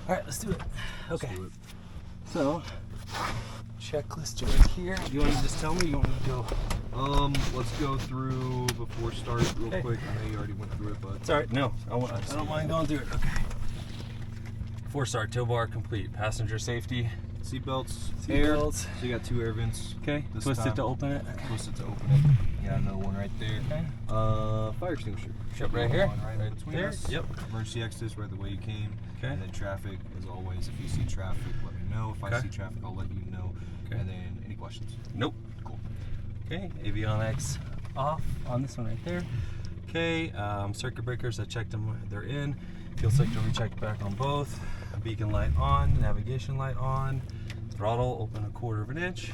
All right, let's do it. Okay. Do it. So, checklist right here. Do you want to just tell me? Or you want me to go? Let's go through before start real quick. I know you already went through it, but It's all right. No, I don't mind going through it. Okay. 4-star tow bar complete. Passenger safety. seatbelts, Seatbelts. So you got 2 air vents. Okay. This Twist time. it to open it. Okay. Twist it to open it. You got another one right there. Okay. Fire extinguisher. Yep, right here. One right between there. us. Yep. Emergency exits right the way you came. Okay. And then traffic, as always. If you see traffic, let me know. If I see traffic, I'll let you know. Okay. And then any questions? Nope. Cool. Okay. Avionics off on this one right there. Okay. Circuit breakers. I checked them. They're in. Fuel sector we checked back on both. A beacon light on. Navigation light on. Throttle open 1/4 inch.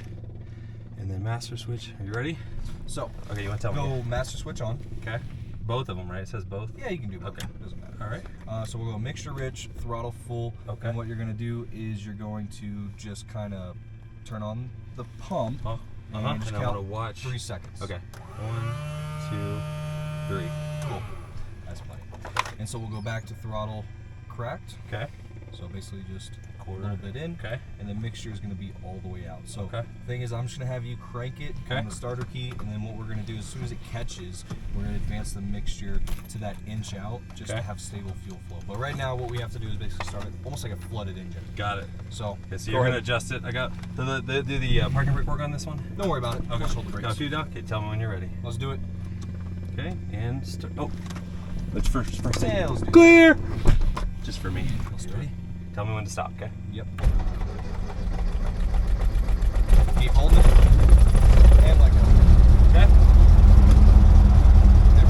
And then master switch. Are you ready? So, Okay, you want to tell go me? master switch on. Okay. Both of them, right? It says both? Yeah, you can do both. Okay. Doesn't matter. All right. So we'll go mixture rich, throttle full. Okay. And what you're going to do is you're going to just kind of turn on the pump. Oh, and just and I want to count watch. 3 seconds. Okay. 1, 2, 3. Cool. That's plenty. And so we'll go back to throttle cracked. Okay. So basically just a Quarter. little bit in. Okay. And the mixture is going to be all the way out. So Okay. the thing is, I'm just going to have you crank it on the starter key, and then what we're going to do as soon as it catches, we're going to advance the mixture to that inch out just to have stable fuel flow. But right now what we have to do is basically start it almost like a flooded engine. Got it. So, Okay, so you're going to adjust it. I got. Do the parking brake work on this one? don't worry about it. Okay. Just hold the brakes. Got you, Doc? Okay, tell me when you're ready. Let's do it. Okay, and start. Oh. Let's first Yeah, let's do it. clear! Just for me. Let's do it. Tell me when to stop, okay? Yep. Keep holding it. And let go. Okay. There.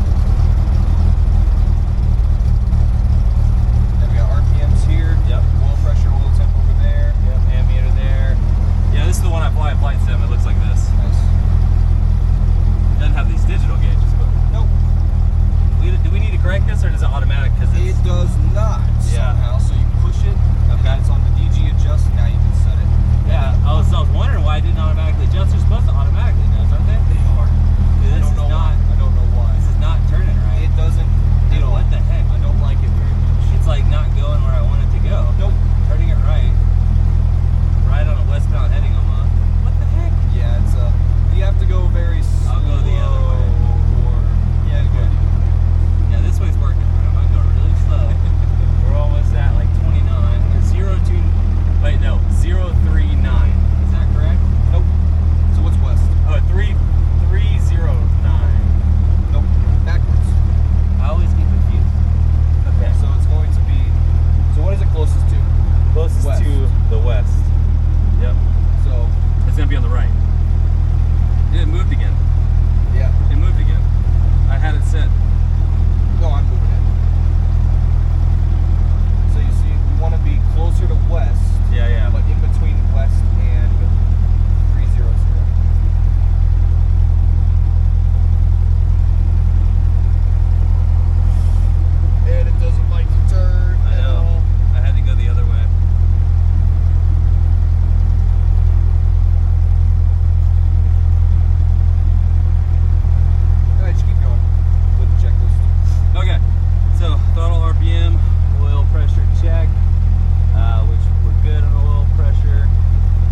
Then we got RPMs here. Yep. Oil pressure, oil temp over there. Yep, ammeter there. Yeah, this is the one I fly at Flight Sim. It looks like this. Nice. Doesn't have these digital gauges, but. Nope. Do we need to crank this, or does it automatic? Because It does not Yeah. somehow. So you push it, and Okay. it's on the DG adjust. Now you can set it. Yeah, I was wondering why it didn't automatically adjust. They're supposed to automatically adjust, aren't they? They are. Dude, I don't know why. I don't know why. This is not turning right. It doesn't. Dude, what the heck? I don't like it very much. It's like not going where I want it to go. Nope. Turning it right. Right on a westbound heading almost. What the heck? Yeah, it's you have to go very slow. I'll go the other way. Or Yeah, good. Yeah, this way's working. I'm gonna go really slow. We're almost at like 29. Or 02. Wait, no, 039. Is that correct? Nope. So what's west? Oh, 3309. Nope. Backwards. I always get confused. Okay. So it's going to be. So what is it closest to? Closest West. to the west. Yep. So It's gonna be on the right. It moved again. yeah. It moved again. I had it set. No, I'm moving it. So you see, we want to be closer to west. Yeah, yeah. But in between west and 300. And it doesn't like to turn. I at know. all. I had to go the other way. Alright, just keep going with the checklist. Okay. So throttle RPM, oil pressure check, which we're good on oil pressure,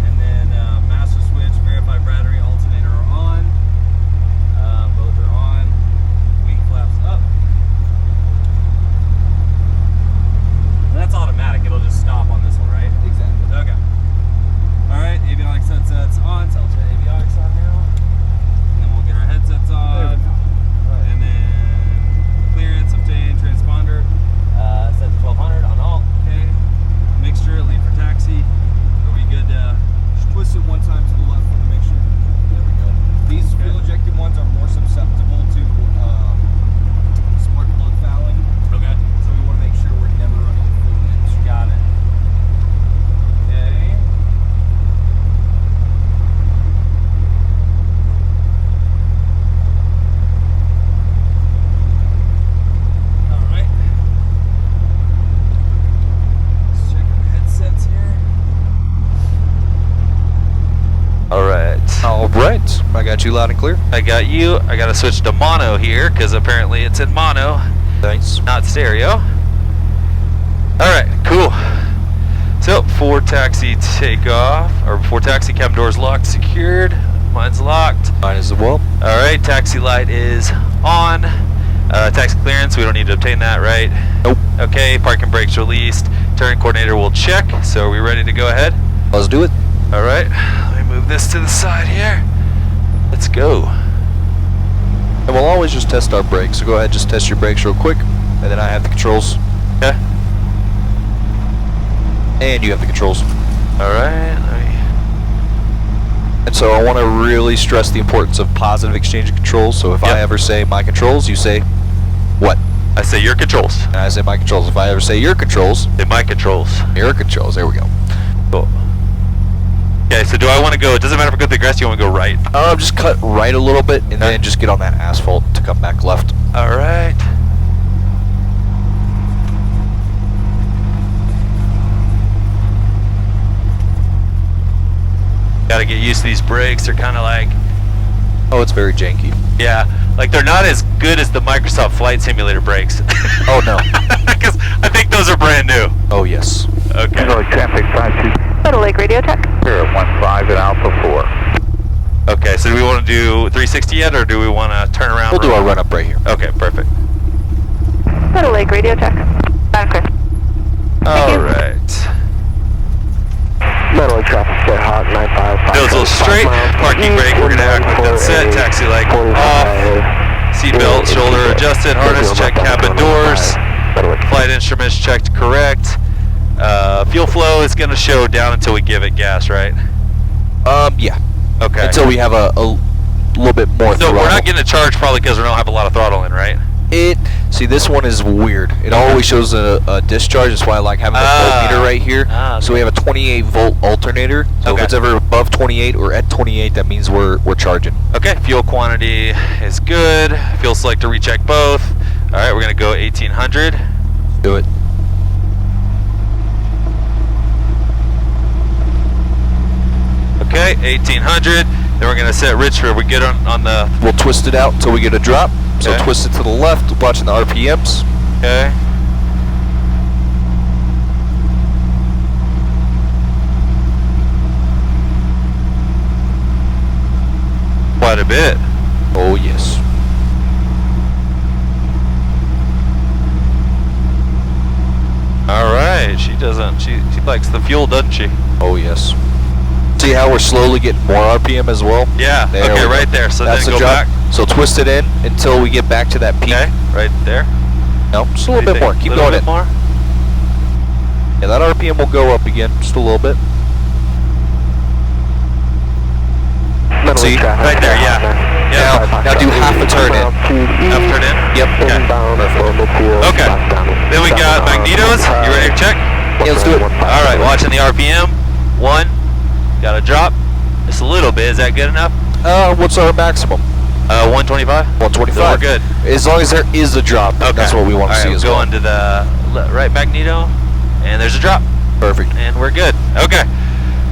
and then master switch, verify battery, alternator are on. Both are on. Wing flaps up. That's automatic. It'll just stop on this one, right? Exactly. Okay. All right. Avionics headsets on. So I'll turn avionics on now, and then we'll get our headsets on. There we go. Right. And then clearance, obtain, transponder, set to 1200 on alt, okay. Mixture, lead for taxi. Are we good? Just twist it one time to the left for the mixture. There we go. These fuel injected ones are more susceptible to spark plug fouling, Okay. so we want to make sure we're never running full edge. Got it. Okay. All right. Let's check our headsets here. All right, I got you loud and clear. I got you. I got to switch to mono here because apparently it's in mono. Nice. Not stereo. All right, cool. before taxi takeoff, or before taxi, cabin doors locked, secured. Mine's locked. Mine is as well. All right, taxi light is on. Taxi clearance, we don't need to obtain that, right? Nope. Okay, parking brakes released. Turn coordinator will check. So are we ready to go ahead? Let's do it. All right, let me move this to the side here. Let's go. And we'll always just test our brakes. So go ahead, just test your brakes real quick, and then I have the controls. Okay. And you have the controls. All right, And so I want to really stress the importance of positive exchange of controls. So if I ever say my controls, you say what? I say your controls. And I say my controls. If I ever say your controls, Say my controls. your controls. There we go. Cool. Okay, so do I want to go, it doesn't matter if I go to the grass, you want to go right? Just cut right a little bit, and then just get on that asphalt to come back left. All right. Gotta get used to these brakes. They're kind of like, Oh, it's very janky. yeah, like they're not as good as the Microsoft Flight Simulator brakes. Oh no. Because I think those are brand new. Oh yes. Okay. Traffic 52. Total Lake Radio Check. Here at 15 at Alpha 4. Okay, so do we want to do 360 yet, or do we want to turn around? We'll do our run up right here. Okay, perfect. Total Lake Radio Check. Sound clear. All you. right. Metal traffic stay hot, 955. Nose a little straight, parking brake, we're gonna act like that's set, taxi light off, seatbelt, shoulder adjusted, harness check, cabin doors, flight instruments checked correct. Fuel flow is gonna show down until we give it gas, right? Yeah. Okay. Until we have a little bit more So throttle. we're not getting a charge probably because we don't have a lot of throttle in, right? See, this one is weird. It always shows a discharge. That's why I like having the voltmeter right here. Okay. So we have a 28 volt alternator. So Okay. if it's ever above 28 or at 28, that means we're charging. Okay, fuel quantity is good. Fuel selector, recheck both. All right, we're gonna go 1800. Do it. Okay, 1800. Then we're gonna set Rich where we get on the, We'll twist it out until we get a drop. So Okay. twist it to the left, watching the RPMs. okay. Quite a bit. Oh yes. All right, she likes the fuel, doesn't she? Oh yes. See how we're slowly getting more RPM as well? Yeah, There okay, we go. right there. So That's then the go drop. back. So twist it in until we get back to that peak. Okay, right there. No, just a little bit more. Keep going in. more. Yeah, that RPM will go up again, just a little bit. See? Right there, yeah. Now do half a turn in. Half turn in? Yep. Okay. Then we got magnetos. You ready to check? Yeah, let's do it. All right, watching the RPM. 1. Got a drop. Just a little bit. Is that good enough? What's our maximum? 125. 125. So we're good. As long as there is a drop, Okay. that's what we want to All see right, as go well. on to the right magneto, and there's a drop, Perfect. and we're good. Okay,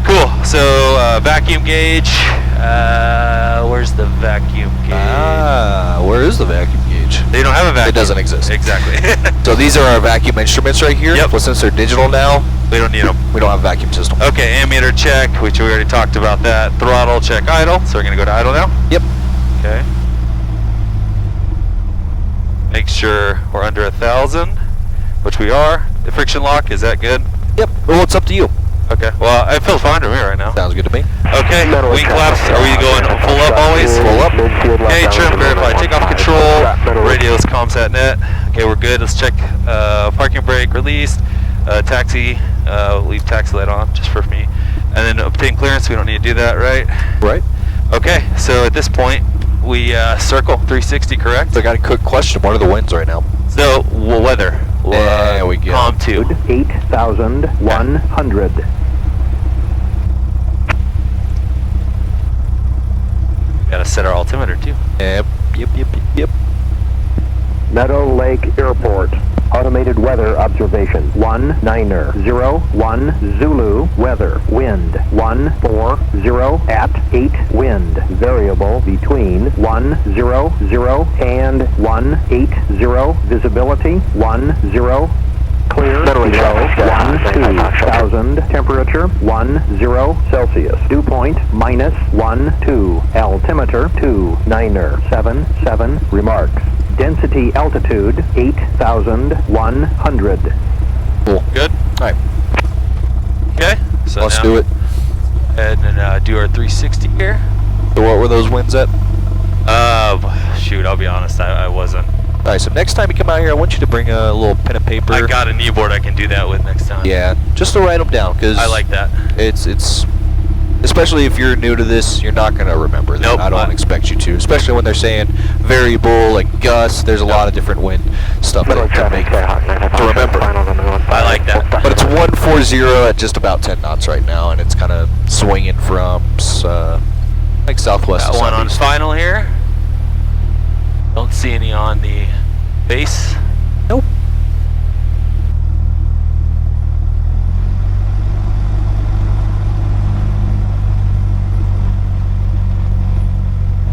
cool. So vacuum gauge. Where's the vacuum gauge? Where is the vacuum gauge? They don't have a vacuum. It doesn't exist. Exactly. So these are our vacuum instruments right here. Yep. But since they're digital now, We don't need them. we don't have a vacuum system. Okay, ammeter check, which we already talked about that. Throttle check idle. So we're gonna go to idle now. Yep. Okay. Make sure we're under 1,000, which we are. The friction lock, is that good? Yep. Well, it's up to you. Okay. Well, it feels fine to me right now. Sounds good to me. Okay. Wing flaps. Are we going full up always? Full up. Okay, trim, verify, takeoff control, radios, ComSat net. Okay, we're good. Let's check parking brake released, taxi, leave taxi light on just for me. And then obtain clearance, we don't need to do that, right? Right. Okay, so at this point, we circle 360, correct? So I got a quick question. What are the winds right now? So, weather. There we go. Calm 2. 8,100. Gotta set our altimeter too. Yep. Yep. Meadow Lake Airport. Automated weather observation. 190 Zulu weather. Wind 140 at 8 wind. Variable between 100 and 180. Visibility 10. Clear below 12,000. Temperature Temperature 10 Celsius. Dew point -12. Altimeter 297. Remarks. Density altitude 8,100. Cool. Good. All right. Okay. So Let's now do it. And then do our 360 here. So what were those winds at? Shoot, I'll be honest, I wasn't. All right. So next time you come out here, I want you to bring a little pen and paper. I got a kneeboard I can do that with next time. Yeah, just to write them down, because I like that. It's especially if you're new to this, you're not gonna remember them. Nope. I don't expect you to, especially when they're saying variable, like gusts. There's a lot of different wind stuff that can make to remember. I like that. But it's 140 at just about 10 knots right now, and it's kind of swinging from like southwest Got to one on southeast. final here. Don't see any on the base. Nope.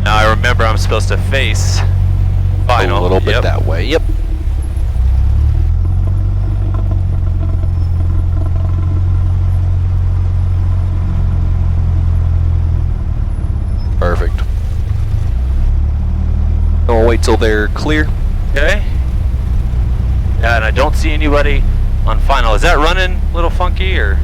Now I remember I'm supposed to face final. A little bit Yep. that way. Yep. Perfect. And we'll wait till they're clear. Okay. Yeah, and I don't see anybody on final. Is that running a little funky or?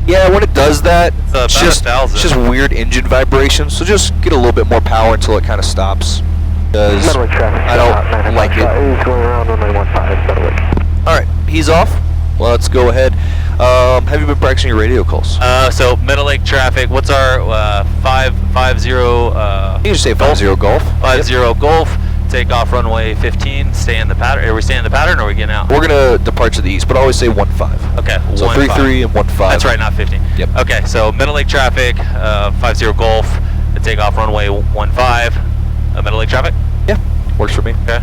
Yeah, when it does that, about it's just 1,000. it's just weird engine vibration. So just get a little bit more power until it kind of stops. Because I don't like it. Going around runway 15, All right, he's off. Let's go ahead. Have you been practicing your radio calls? So Middle Lake traffic. What's our 550? You can just say 50 Golf. 50 Golf. Take off runway 15. Stay in the pattern. Are we staying in the pattern or are we getting out? We're gonna depart to the east, but always say 15. Okay. So 15. 33 and 15. That's right, not 15. Yep. Okay, so Middle Lake traffic, 50 Golf. To take off runway 15. Middle Lake traffic. Yeah, works for me. Okay.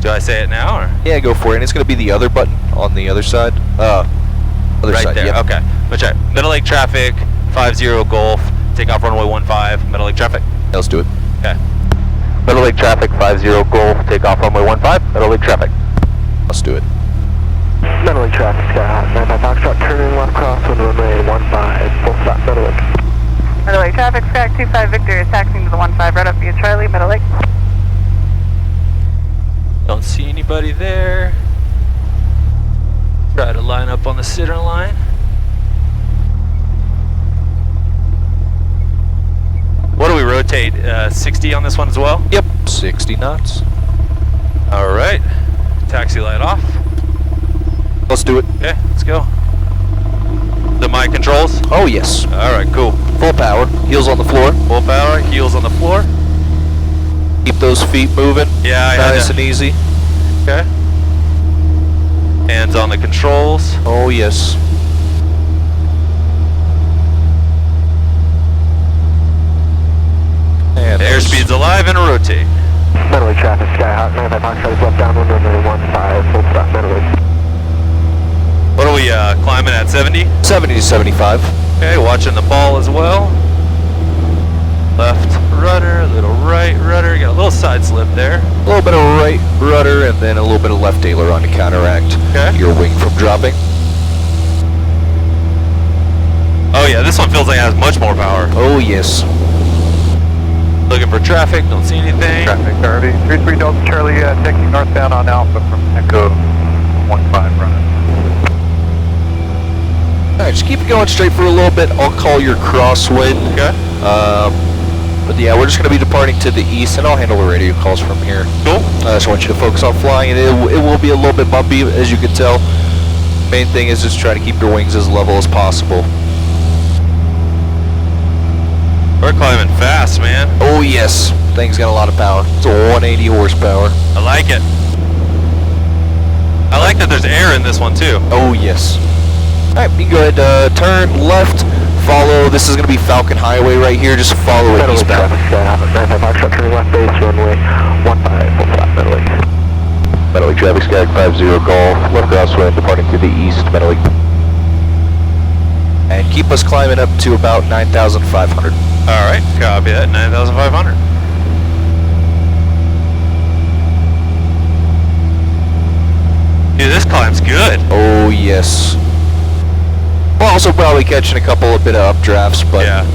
Do I say it now or? Yeah, go for it. And it's gonna be the other button on the other side. Other Right side. there. Yep. Okay. Let's try. Middle Lake traffic, 50 Golf. Take off runway 15. Middle Lake traffic. Yeah, let's do it. Okay. Middle Lake traffic 50 Golf. Take off runway 15. Middle Lake traffic. Let's do it. Middle Lake traffic, Sky Hawk 95 Foxtrot, turning left cross on runway 15. Full stop, Middle Lake. Middle Lake traffic, Sky 25 Victor is taxiing to the 15 right up via Charlie, Middle Lake. Don't see anybody there. Try to line up on the center line. What do we rotate? 60 on this one as well? Yep, 60 knots. All right. Taxi light off. Let's do it. Okay, let's go. The mic controls? Oh yes, All right, cool. full power. Heels on the floor. Full power, heels on the floor. Keep those feet moving. Yeah, I had Nice to- and easy. Okay. Hands on the controls. Oh yes. And Airspeed's alive and rotate. Middle Lake traffic, Sky Hawk 95 Foxtrot is left downwind runway 15. Full stop, Middle Lake. What are we climbing at, 70? 70 to 75. Okay, watching the ball as well. Left rudder, a little right rudder. Got a little side slip there. A little bit of right rudder and then a little bit of left aileron to counteract Okay. your wing from dropping. Oh yeah, this one feels like it has much more power. Oh yes. Looking for traffic, don't see anything. Traffic, Darby. 33 Delta Charlie, taking northbound on Alpha from Echo 15 running. Alright, just keep it going straight for a little bit. I'll call your crosswind. Okay. But yeah, we're just going to be departing to the east, and I'll handle the radio calls from here. Cool. I just want you to focus on flying, and it will be a little bit bumpy, as you can tell. Main thing is just try to keep your wings as level as possible. We're climbing fast, man. Oh yes, thing's got a lot of power. It's a 180 horsepower. I like it. I like that there's air in this one too. Oh yes. Alright, you can go ahead, turn left, follow. This is going to be Falcon Highway right here. Just follow it Middle Lake eastbound. traffic, Sky Hawk 95 Foxtrot, turning left base runway 15. Full stop, Middle Lake. Middle Lake traffic, Sky 50 Golf. Left crosswind, departing to the east, Middle Lake. And keep us climbing up to about 9,500. All right, copy that. 9,500. Dude, this climb's good. Oh yes. Well, Also probably catching a couple of bit of updrafts, but Yeah.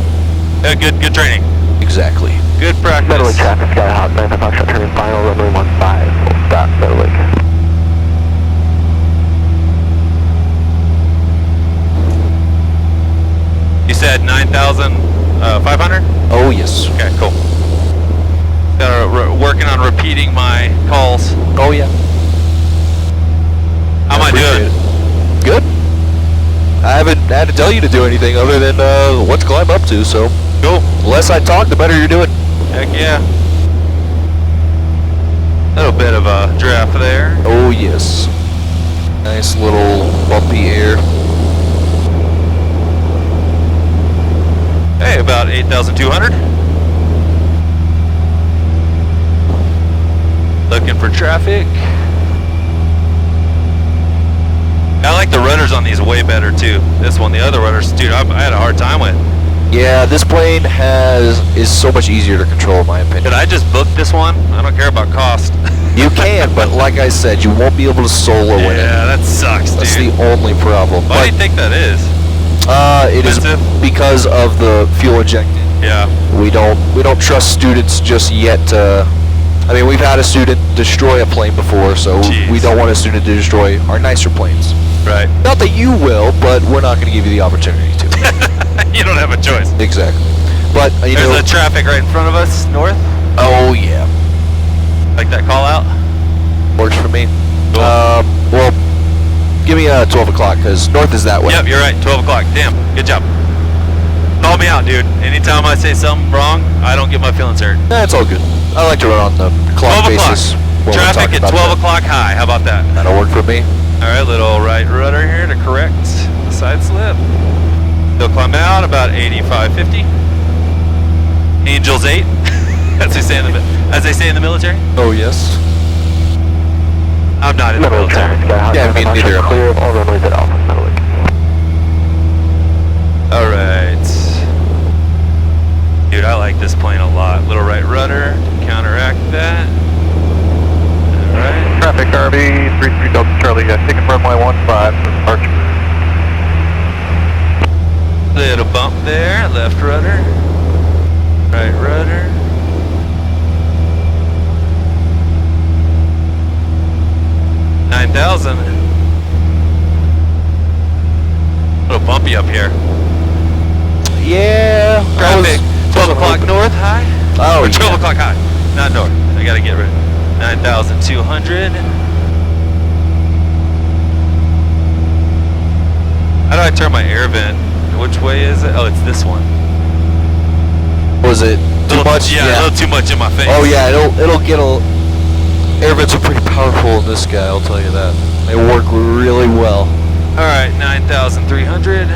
Good training. exactly. Good Meadowlake practice. traffic, Sky Hot 9, Foxtrot turning final, runway 15, full stop, Meadowlake. You said 9,500? Oh yes. Okay, cool. Working on repeating my calls. Oh yeah. How am I doing? Good. I haven't had to tell you to do anything other than what to climb up to, so Cool. the less I talk, the better you're doing. Heck yeah. Little bit of a draft there. Oh yes. Nice little bumpy air. Hey, about 8,200. Looking for traffic. I like the rudders on these way better too. This one, the other rudders, dude, I had a hard time with. Yeah, this plane is so much easier to control in my opinion. Did I just book this one? I don't care about cost. You can, but like I said, you won't be able to solo win it. Yeah, that sucks, dude. That's the only problem. Why do you think that is? It is Expensive? because of the fuel injected. Yeah. We don't trust students just yet. I mean, we've had a student destroy a plane before, so Jeez. we don't want a student to destroy our nicer planes. Right. Not that you will, but we're not going to give you the opportunity to. You don't have a choice. Exactly. But you There's know. a traffic right in front of us, north. Oh yeah, Like that call out. works for me. Cool. Well, give me 12 o'clock because north is that way. Yep, you're right. 12 o'clock. Damn. Good job. Call me out, dude. Anytime I say something wrong, I don't get my feelings hurt. That's all good. I like to run on the clock 12 o'clock. basis. when we're Traffic talking at about 12 that. o'clock high. How about that? That'll work for me. All right, little right rudder here to correct the side slip. They'll climb out about 85.50. Angels 8, as they say in the military. Oh yes. I'm not in the Meadowlake military. traffic, Sky Hot Yeah, 9, me neither am I. clear of all runways at Alpha, Meadowlake. All right. Dude, I like this plane a lot. Little right rudder, counteract that. All right. Traffic RV 33 Delta Charlie, taking runway 15 for departure. Little bump there, left rudder, right rudder. $9,000. Little bumpy up here. Yeah. Traffic, 12 o'clock north high. Oh, Or 12 yeah. o'clock high, not north. I gotta get rid of 9,200. How do I turn my air vent? Which way is it? Oh, it's this one. Was it too much? Yeah, a little too much in my face. Oh yeah, it'll get a. Air vents are pretty powerful in this guy. I'll tell you that. They work really well. All right, 9,300.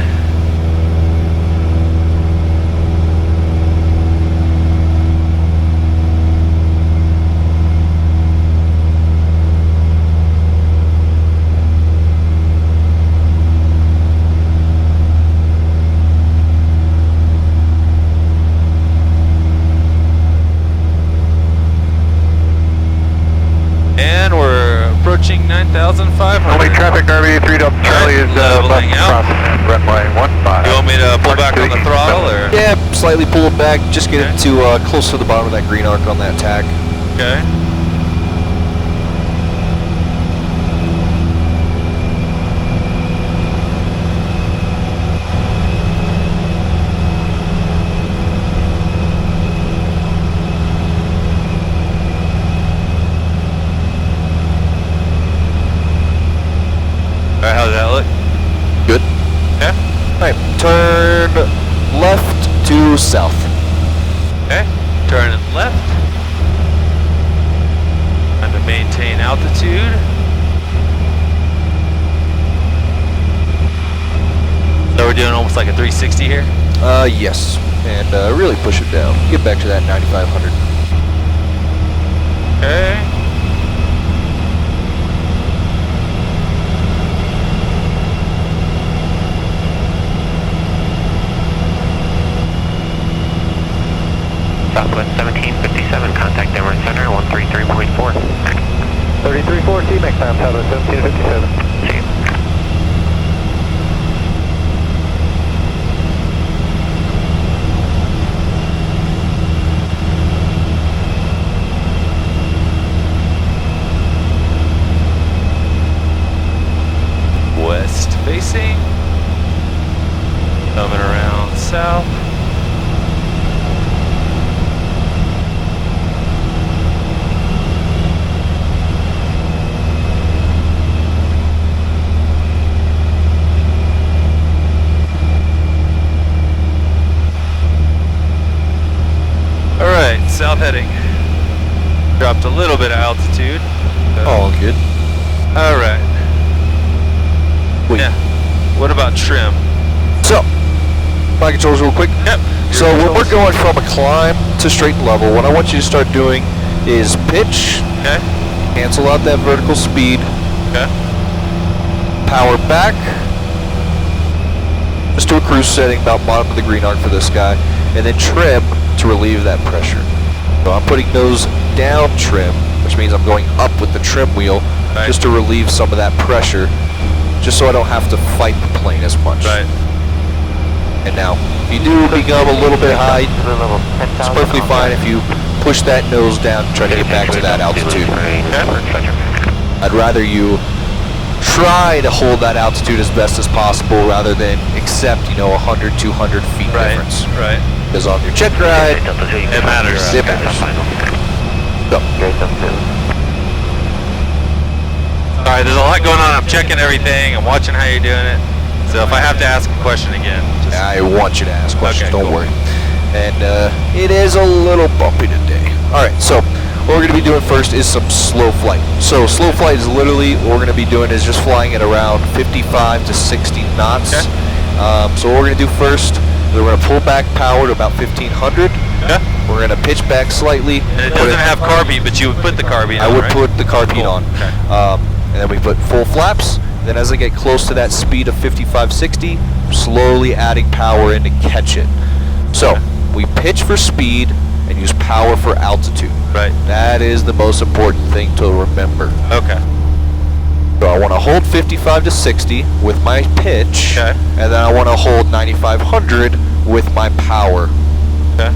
And we're approaching 9,500. Only traffic RV 3 Delta Charlie is leveling left out. crossing runway 15. You want me to pull back on the throttle, or? Yeah, slightly pull it back. Just get Okay. it to close to the bottom of that green arc on that tack. Okay. All right, how does that look? Good. Yeah. All right, turn left to south. Okay. Turning left. Trying to maintain altitude. So we're doing almost like a 360 here. Yes, and really push it down. Get back to that 9,500. Okay. Southwest 1757, contact Emirates Center 133.4. 33-4, T-Max time, Southwest 1757. See you. Coming around south. Alright, south heading. Dropped a little bit of altitude. All good. Alright. Wait. Yeah. What about trim? So, flight controls real quick. Yep. So when we're going from a climb to straight and level, what I want you to start doing is pitch, Okay. cancel out that vertical speed, Okay. power back, just to a cruise setting about bottom of the green arc for this guy, and then trim to relieve that pressure. So I'm putting those down trim, which means I'm going up with the trim wheel, Right. just to relieve some of that pressure, just so I don't have to fight the plane as much. Right. And now, if you do become a little bit high, it's perfectly fine if you push that nose down and try to get back to that altitude. I'd rather you try to hold that altitude as best as possible rather than accept, 100, 200 feet Right. difference. Right. Because on your check ride, It matters. it matters. Go. Alright, there's a lot going on. I'm checking everything. I'm watching how you're doing it. So if I have to ask a question again, just I want you to ask questions, Okay, don't cool. worry. And it is a little bumpy today. Alright, so what we're going to be doing first is some slow flight. So slow flight is literally, what we're going to be doing is just flying at around 55 to 60 knots. Okay. So what we're going to do first is we're going to pull back power to about 1500. Okay. We're going to pitch back slightly. And it put doesn't have carbine, but you would put the carbine I on, would right? put the carbine Cool. on. Okay. And then we put full flaps. Then as I get close to that speed of 55, 60, slowly adding power in to catch it. So Okay. we pitch for speed and use power for altitude. Right. That is the most important thing to remember. Okay. So I want to hold 55 to 60 with my pitch, Okay. and then I want to hold 9500 with my power. Okay.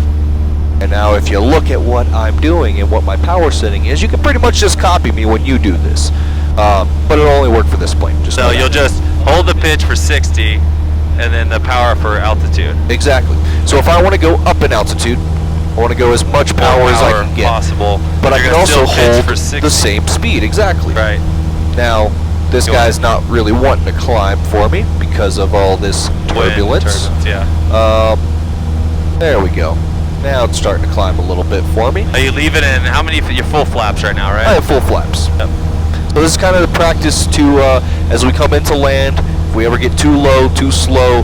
And now if you look at what I'm doing and what my power setting is, you can pretty much just copy me when you do this. But it'll only work for this plane. Just So know you'll that. just hold the pitch for 60 and then the power for altitude. Exactly. So if I want to go up in altitude, I want to go as much power as I can get. Possible. But I You're can gonna also still pitch hold for 60. the same speed. Exactly. Right. Now, this Go guy's not really wanting to climb for me because of all this turbulence. Yeah. There we go. Now it's starting to climb a little bit for me. Are you leaving in how many? You're full flaps right now, right? I have full flaps. Yep. So this is kind of the practice to, as we come into land, if we ever get too low, too slow,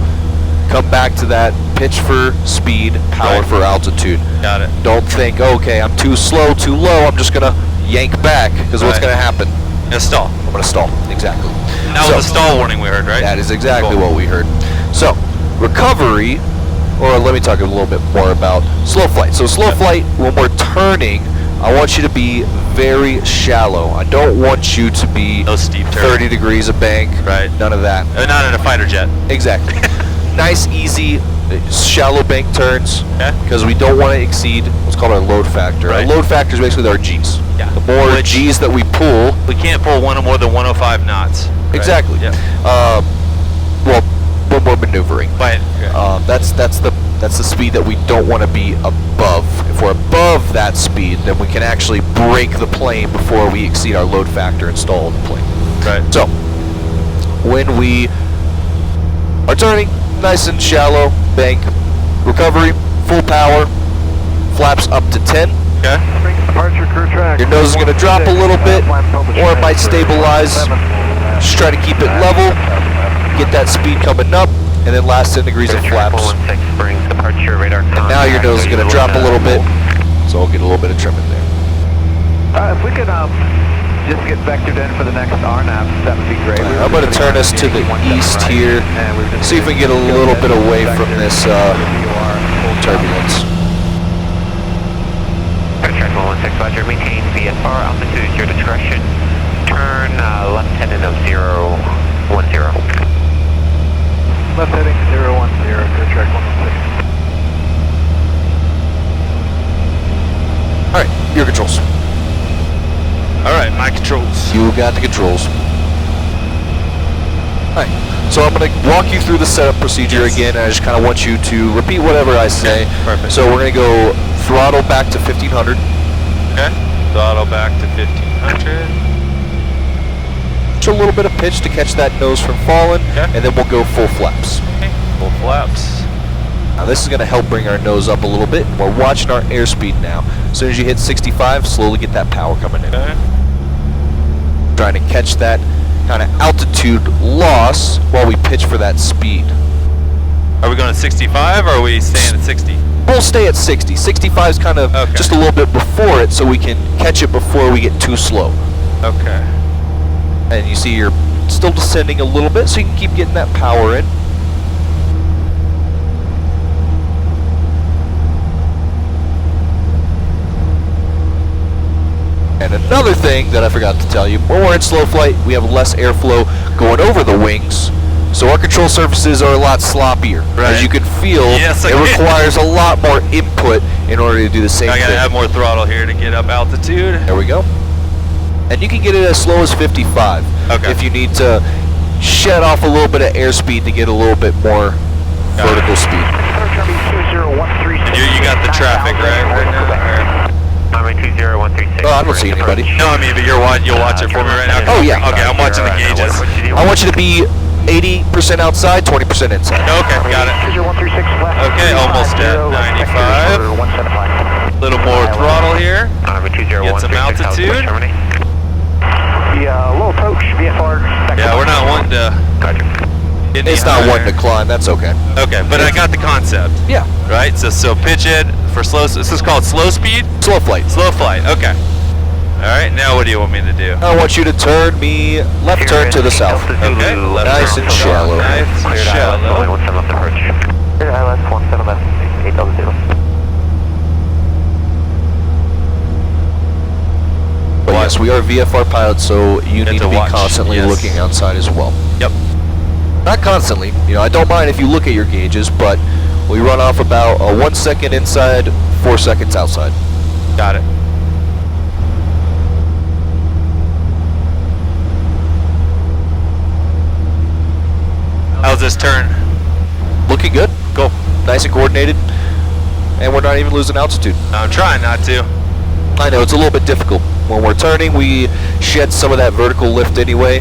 come back to that pitch for speed, power Right. for altitude. Got it. Don't think, okay, I'm too slow, too low, I'm just going to yank back, because what's Right. going to happen? Now stall. I'm going to stall. Exactly. That So- was a stall warning we heard, right? That is exactly Cool. what we heard. So, recovery, or let me talk a little bit more about slow flight. So slow flight, when we're turning, I want you to be very shallow. I don't want you to be No steep turn. 30 degrees of bank. Right. None of that. Not in a fighter jet. Exactly. Nice, easy, shallow bank turns, Okay. because we don't want to exceed what's called our load factor. Right. Our load factor is basically our G's. Yeah. The more Which- G's that we pull, We can't pull more than 105 knots. Right? exactly. Yeah. Well, when we're maneuvering. But That's the speed that we don't want to be above. If we're above that speed, then we can actually break the plane before we exceed our load factor and stall the plane. right. So, when we are turning, nice and shallow, bank, recovery, full power, flaps up to 10. Okay. Departure crew track. Your nose is going to drop a little bit, or it might stabilize. Just try to keep it level, get that speed coming up, and then last 10 degrees of flaps. 416 brings departure radar And now your nose is going to drop a little bit, so we'll get a little bit of trim in there. If we could just get vectored in for the next RNAV, that would be great. I'm going to turn us to the east here, see if we can get a little bit away from this turbulence. Track 116, Roger, maintain VFR, altitude is your discretion. Turn left heading of 010. Left heading 010, clear track 116. Alright, your controls. All right, my controls. You got the controls. Alright, So I'm going to walk you through the setup procedure again, and I just kind of want you to repeat whatever I say. Perfect. So we're going to go throttle back to 1500. Okay. Throttle back to 1500. Just a little bit of pitch to catch that nose from falling, and then we'll go full flaps. Okay. Full flaps. Now this is going to help bring our nose up a little bit. We're watching our airspeed now. As soon as you hit 65, slowly get that power coming in. Okay. Trying to catch that kind of altitude loss while we pitch for that speed. Are we going to 65 or are we staying at 60? We'll stay at 60. 65 is kind of just a little bit before it, so we can catch it before we get too slow. Okay. And you see you're still descending a little bit, so you can keep getting that power in. And another thing that I forgot to tell you, when we're in slow flight, we have less airflow going over the wings, so our control surfaces are a lot sloppier. Right. As you can feel, it requires a lot more input in order to do the same thing. I gotta add more throttle here to get up altitude. There we go. And you can get it as slow as 55 if you need to shed off a little bit of airspeed to get a little bit more vertical speed. You got the traffic right now? Runway 20136. Oh, I don't see anybody. No, I mean, but you'll watch it for me right now. Oh, yeah. Okay, I'm watching the gauges. I want you to be 80% outside, 20% inside. Okay, got it. Okay, almost at 95. Little more throttle here. Get some altitude. Low approach, VFR. Yeah, we're not wanting to get any It's not higher. wanting to climb, that's okay. Okay, but I got the concept. Yeah. Right, so pitch it for slow, this is called slow speed? Slow flight. Slow flight, okay. Alright, now what do you want me to do? I want you to turn me left turn to the south. Okay, left Nice turn. and shallow. Nice and shallow. 17 left approach. ILS 17 left, 800. But yes, we are VFR pilots, so you need to be watch, constantly looking outside as well. Yep. Not constantly. You know, I don't mind if you look at your gauges, but we run off about 1 second inside, 4 seconds outside. Got it. How's this turn? Looking good. Go. Nice and coordinated. And we're not even losing altitude. I'm trying not to. I know, it's a little bit difficult. When we're turning, we shed some of that vertical lift anyway.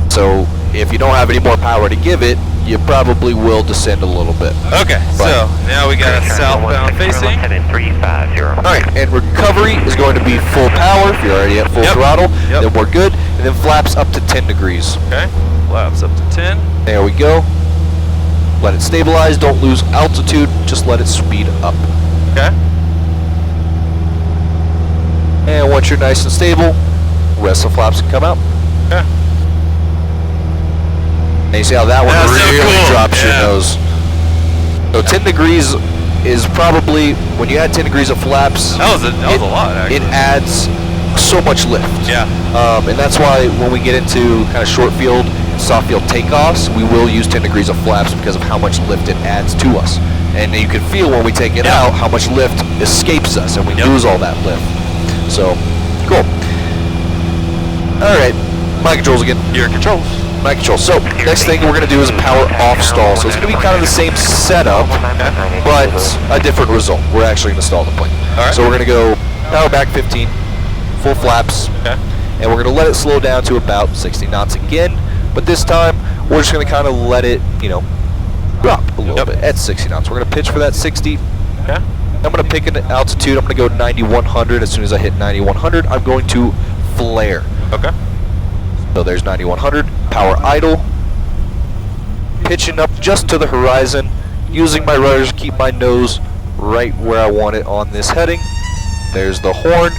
So if you don't have any more power to give it, you probably will descend a little bit. Okay, so now we got a southbound facing. Alright, and recovery is going to be full power. If you're already at full throttle, then we're good. And then flaps up to 10 degrees. Okay, flaps up to 10. There we go. Let it stabilize, don't lose altitude, just let it speed up. Okay. And once you're nice and stable, rest of the flaps can come out. Okay. And you see how that one That's so really cool. drops your nose. So 10 degrees is probably, when you add 10 degrees of flaps, That was a lot, actually. it adds so much lift. Yeah. And that's why when we get into kind of short field, soft field takeoffs, we will use 10 degrees of flaps because of how much lift it adds to us. And you can feel when we take it out how much lift escapes us and we lose all that lift. So, cool. Alright, my controls again. Your controls. My controls. So, next thing we're going to do is a power off stall. So it's going to be kind of the same setup, but a different result. We're actually going to stall the plane. Alright. So we're going to go power back 15, full flaps, and we're going to let it slow down to about 60 knots again. But this time, we're just going to kind of let it, you know, drop a little bit at 60 knots. We're going to pitch for that 60. Okay. I'm going to pick an altitude. I'm going to go 9100. As soon as I hit 9100, I'm going to flare. Okay. So there's 9100. Power idle. Pitching up just to the horizon. Using my rudders to keep my nose right where I want it on this heading. There's the horn.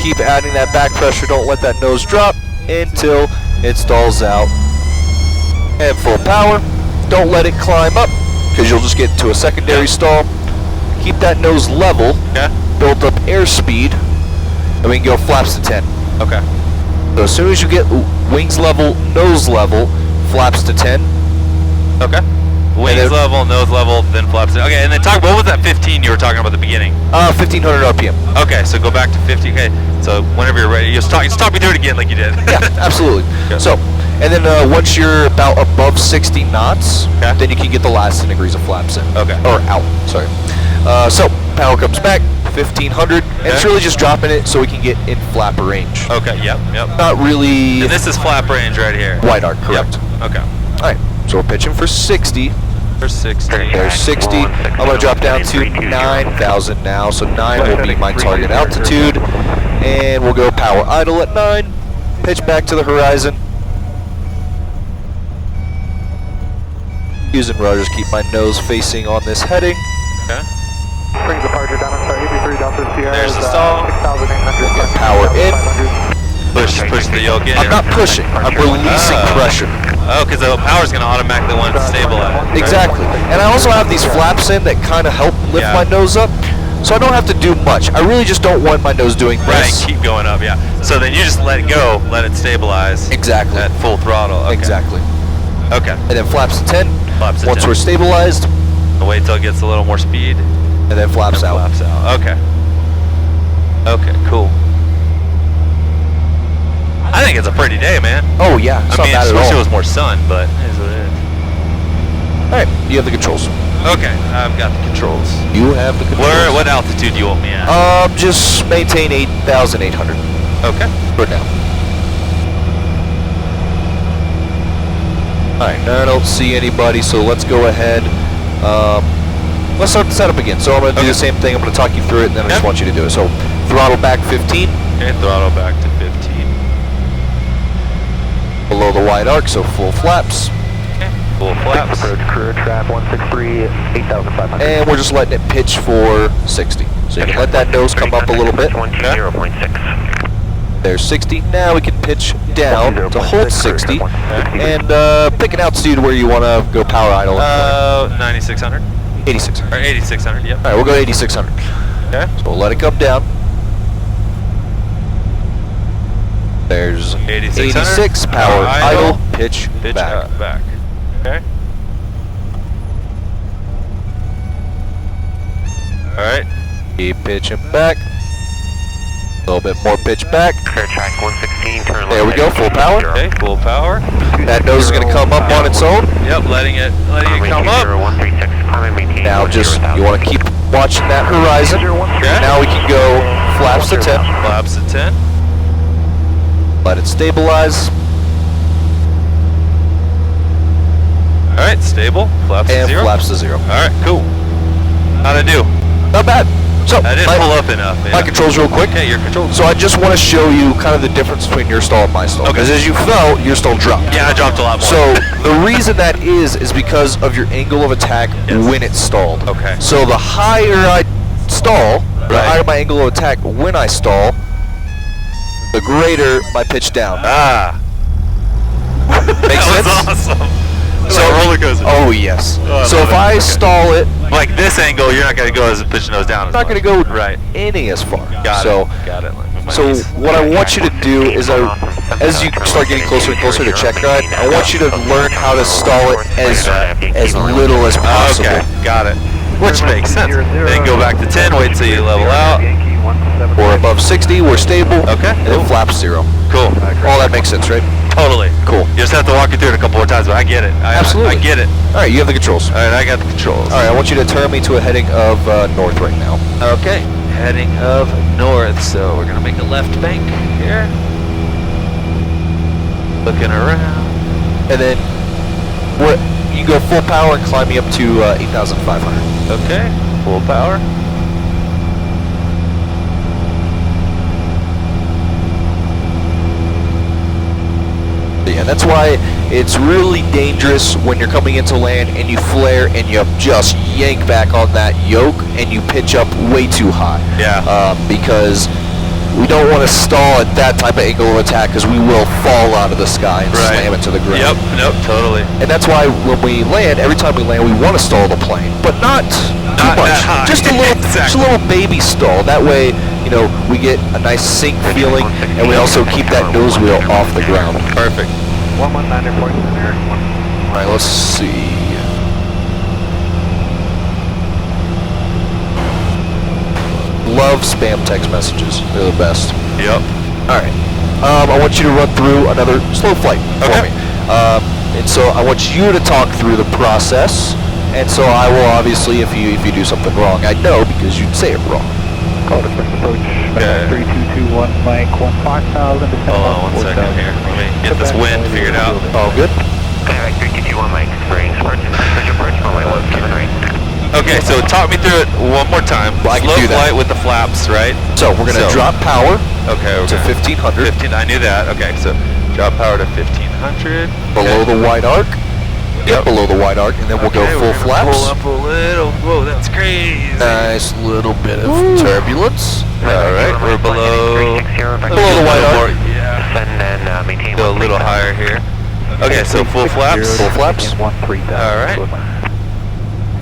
Keep adding that back pressure. Don't let that nose drop until it stalls out. And full power. Don't let it climb up because you'll just get into a secondary stall. Keep that nose level. Build up airspeed. And we can go flaps to 10. Okay. So as soon as you get wings level, nose level, flaps to 10. Okay. Wings level, nose level, then flaps. Okay, and then what was that 15 you were talking about at the beginning? 1500 RPM. Okay, so go back to 50. Okay, so whenever you're ready, just talk me through it again like you did. Yeah, absolutely. Okay. So And then once you're about above 60 knots, Okay. then you can get the last 10 degrees of flaps in. Okay. Or out, sorry. So, power comes back, 1500, and it's Okay. really just dropping it so we can get in flap range. Okay, yep. Not really And this is flap range right here. wide arc, correct. Yep. Okay. Alright, so we're pitching for 60. For 60. There's 60. I'm going to drop down to 9,000 now, so 9 will be my target altitude. And we'll go power idle at 9, pitch back to the horizon. Using rudders, keep my nose facing on this heading. Okay. Brings departure down, I'm sorry, 83 Delta Sierra. There's the stall. 6,800. Get power in. Push the yoke in. I'm not pushing, I'm releasing pressure. Oh, because the power's going to automatically want to stabilize. Exactly. And I also have these flaps in that kind of help lift Yeah. my nose up. So I don't have to do much. I really just don't want my nose doing Right, this. keep going up, yeah. So then you just let it go, let it stabilize. Exactly. At full throttle. Okay. Exactly. Okay. And then flaps to 10. Flaps to Once 10. we're stabilized, I'll wait till it gets a little more speed. and then flaps And out. flaps out. Okay. Okay, cool. I think it's a pretty day, man. Oh yeah, it's I not mean, bad I at wish all. it was more sun, but it is what it is. Alright, you have the controls. Okay, I've got the controls. You have the controls. What altitude do you want me at? Just maintain 8,800 Okay. for now. Alright, now I don't see anybody, so let's go ahead. Let's start the setup again. So I'm going to do the same thing. I'm going to talk you through it, and then I just want you to do it. So throttle back 15. Okay, throttle back to 15. Below the wide arc, so full flaps. Okay, full flaps. Approach crew, trap 163, 8,500. And we're just letting it pitch for 60. So you can let that nose come up a little bit. 120.6. There's 60. Now we can pitch down to hold 60. And pick an altitude where you want to go power idle. 9,600. 8,600. Or 8,600, yep. Alright, we'll go 8,600. Okay. So we'll let it come down. There's 8,600. 86, power idle, pitch back. Back. Okay. Alright. Keep pitching back. A little bit more pitch back. Clear track 116, turn There we left go, heading full power. Okay, 20. full power. That nose is going to come up on its own. Yep, letting it come up. 136, climb and maintain. Now just, 10,000. you want to keep watching that horizon. Okay. Now we can go flaps to 10. Flaps at 10. Let it stabilize. Alright, stable. Flaps at And 0. flaps to 0. Alright, cool. How'd I do? Not bad. So, I didn't pull up enough. my controls real quick. Okay, your controls. So I just want to show you kind of the difference between your stall and my stall. Okay. Because as you felt, your stall dropped. Yeah, I dropped a lot more. So the reason that is because of your angle of attack Yes. when it's stalled. Okay. So the higher I stall, the Right. higher my angle of attack when I stall, the greater my pitch down. Ah. Makes That sense? was awesome. So- So roller coaster. Oh yes. Oh, I So love if it. I Okay. stall it, Like this angle, you're not going to go as pitch nose down. I'm not going to go Right. any as far. Got so, it. Got it. Like, move my So knees. what I want you to do is, as you start getting closer and closer to check ride, I want you to learn how to stall it as little as possible. Okay, got it. Which makes sense. Then go back to 10, wait till you level out. We're above 60, we're stable. Okay, And then cool. flaps 0. Cool. All that makes sense, right? Totally. Cool. You just have to walk you through it a couple more times, but I get it. Absolutely. I get it. All right, you have the controls. All right, I got the controls. All right, I want you to turn me to a heading of north right now. Okay, heading of north, so we're gonna make a left bank here. Looking around. And then what? You go full power and climb me up to 8,500. Okay, full power. Yeah, that's why it's really dangerous when you're coming into land and you flare and you just yank back on that yoke and you pitch up way too high. Yeah. Because we don't want to stall at that type of angle of attack because we will fall out of the sky and Right. slam into the ground. Yep, nope, totally. And that's why when we land, every time we land, we want to stall the plane, but not too Not much. that high. Just a little, just a little baby stall. That way, you know, we get a nice sink feeling, and we also keep that nose wheel off the ground. Perfect. 119 report center. All right, let's see. Love spam text messages. They're the best. Yep. All right. I want you to run through another slow flight for Okay. me. And so I want you to talk through the process. And so I will obviously, if you do something wrong, I know because you'd say it wrong. Call to first approach. Okay. 3221, Mike 15,000. Hold on 1 second here. Let me get this wind figured out. All good? Contact 3221, Mike, springs, special approach, runway 17 right. Okay, so talk me through it one more time. Well, I can Slow do that. flight with the flaps, right? So we're going to drop power Okay, to 1500 15. I knew that. Okay, so drop power to 1500. below the wide arc. Yep. Below the wide arc, and then we'll go Okay, full we're gonna flaps. Pull up a little. Whoa, that's crazy. Nice little bit of turbulence. All right, we're below Below the wide arc. Yeah. Descend and maintain Go a little higher here. Okay, so full flaps. Full flaps. All right.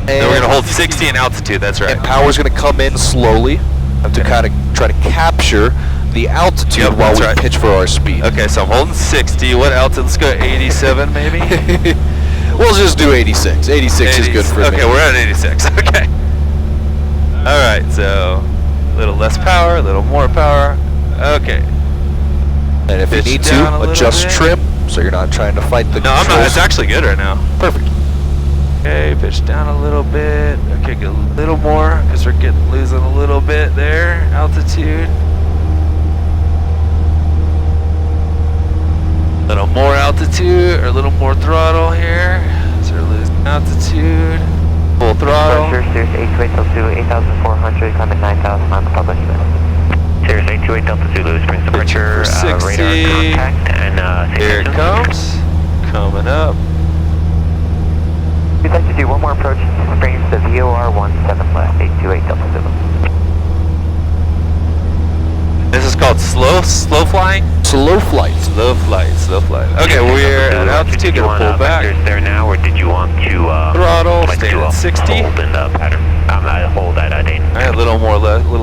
Then we're gonna hold 60 in altitude. That's right. And power's going to come in slowly to kind of try to capture the altitude Yep, while that's we right. pitch for our speed. Okay, so I'm holding 60. What altitude? Let's go 87 maybe. We'll just do 86. 86 is good for me. Okay, we're at 86. Okay. All right, so a little less power, a little more power. Okay. And if you Pitch need down a to, little adjust bit. trim so you're not trying to fight the No, I'm not. controls. It's actually good right now. Perfect. Okay, pitch down a little bit. Okay, get a little more because we're losing a little bit there. Altitude. A little more altitude or a little more throttle here. So we're losing altitude. Full throttle. Cirrus 828 Delta Zulu, 8,400, climbing 9,000 on the public unit. Cirrus 828 Delta Zulu, springs temperature, for 60. radar contact, and Here it comes. Coming up. We'd like to do one more approach to springs to VOR 17 left, 828 Delta Zulu. This is called slow flying? Slow flight. Slow flight. Okay, we're at altitude, Did you gonna want pull back. vectors there now, or did you want to Throttle, like stay do at a 60. hold in the pattern? I'm not hold at a Dane. Alright, a little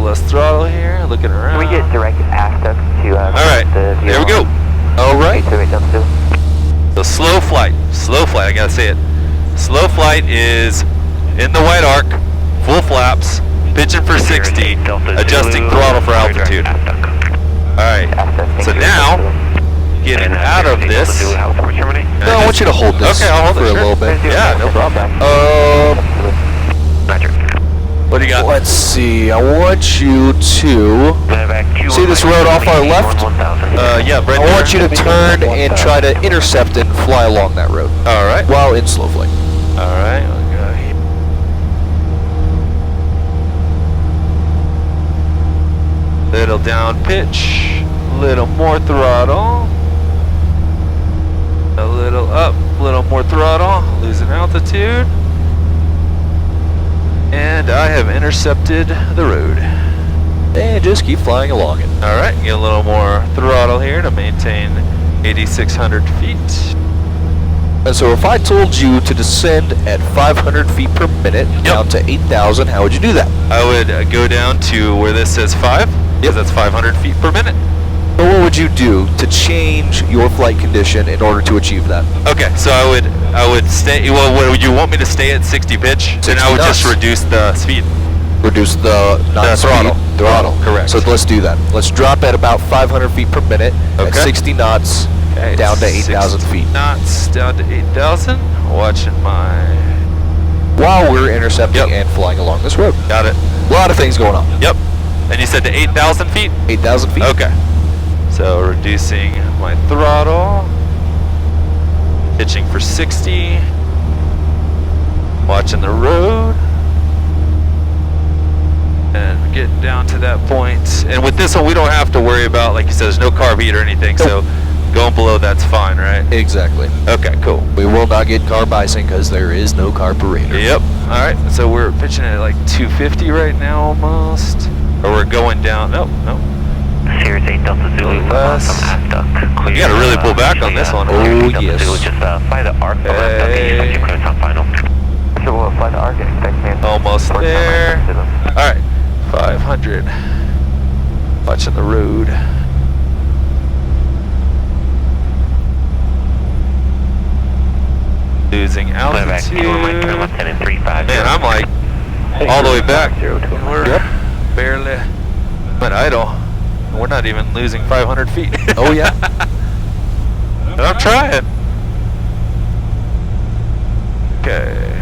less throttle here, looking around. Can we get direct aft up to Alright, the there we go. Alright. 828 Delta Zulu? So slow flight, I gotta say it. Slow flight is in the white arc, full flaps, pitching for 60, adjusting throttle for altitude. Alright, so now, getting out of this. No, I want you to hold this Okay, I'll hold for it, a sure. little bit. Yeah, no problem. What do you got? Let's see. I want you to see this road off our left. Yeah, right I want you to turn and try to intercept and fly along that road Alright. while in slow flight. Alright, we'll go here. Little down pitch, little more throttle. A little up, little more throttle, losing altitude. And I have intercepted the road. And just keep flying along it. Alright, get a little more throttle here to maintain 8,600 feet. And so if I told you to descend at 500 feet per minute down to 8,000, how would you do that? I would go down to where this says 5, because that's 500 feet per minute. So what would you do to change your flight condition in order to achieve that? Okay, so I would stay. Well, would you want me to stay at 60 pitch? Then 60 I would just knots. reduce the speed. Reduce the throttle. Throttle, Correct. So let's do that. Let's drop at about 500 feet per minute at Okay. 60 knots Okay, down to 8,000 feet. Knots down to 8,000. Watching my. While we're intercepting Yep. and flying along this road. Got it. A lot of things going on. Yep. And you said to 8,000 feet. 8,000 feet. Okay. So reducing my throttle. Pitching for 60. Watching the road. And getting down to that point. And with this one, we don't have to worry about, like you said, there's no carb heat or anything. So going below, that's fine, right? Exactly. Okay, cool. We will not get carb icing because there is no carburetor. Yep. All right. So we're pitching at like 250 right now almost. Or we're going down. Nope. Cirrus 8 Delta Zulu, Less. from aft duck. Clear, You gotta really pull back on this one. Cirrus Oh, 8 Delta yes. Zulu, just fly the arc from aft duck and you get clearance on final. So we'll fly the arc and expect me. Almost there. All right. 500. Watching the road. Losing altitude. Man, I'm like all the way back. We're barely at idle. We're not even losing 500 feet. Oh, yeah. But I'm trying. Okay.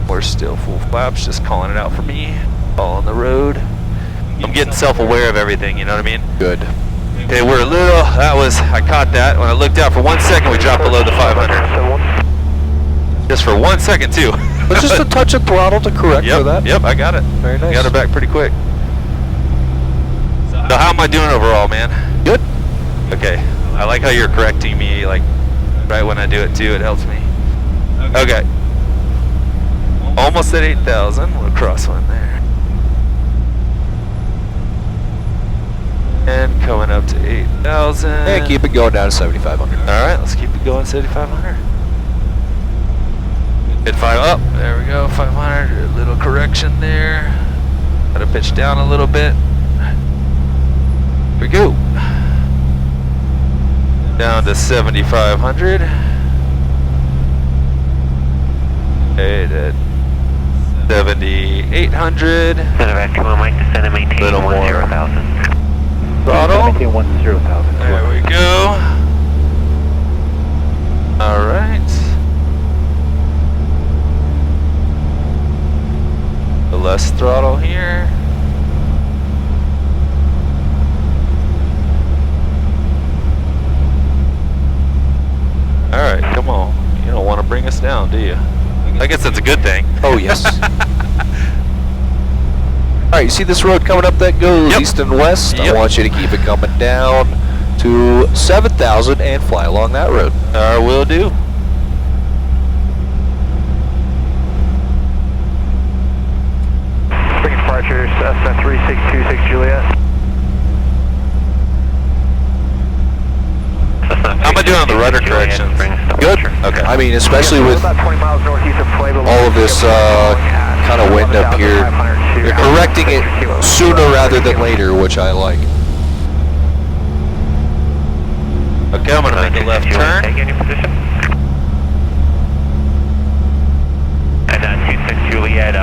We're still full flaps, just calling it out for me. All on the road. I'm getting self-aware of everything, you know what I mean? Good. Okay, we're a little, I caught that. When I looked out for 1 second, we dropped below the 500. Just for 1 second, too. But just a touch of throttle to correct for that. Yep, I got it. Very nice. Got it back pretty quick. So how am I doing overall, man? Good. Okay. I like how you're correcting me, like, right when I do it, too. It helps me. Okay. Almost at 8,000. We'll cross one there. And coming up to 8,000. And keep it going down to 7,500. Alright, let's keep it going 7,500. Hit 5 up. There we go, 500. A little correction there. Gotta pitch down a little bit. Here we go. Down to 7,500. Okay, to 7,800. Medevac 2-1 Mike, descend and maintain Little more. 10,000. Throttle. Maintain 10,000. There we go. Alright. The less throttle here. Alright, come on. You don't want to bring us down, do you? I guess that's a good thing. Oh, yes. Alright, you see this road coming up that goes east and west? I want you to keep it coming down to 7,000 and fly along that road. Will do. Bring departure, Cessna 3626 Juliet. How am I doing on the rudder corrections? Good. Okay. I mean, especially with About 20 miles northeast of Pueblo. all of this kind of wind up here, you're correcting it sooner rather than later, which I like. Okay, I'm gonna make a left turn. Take any position. And 26 Juliet,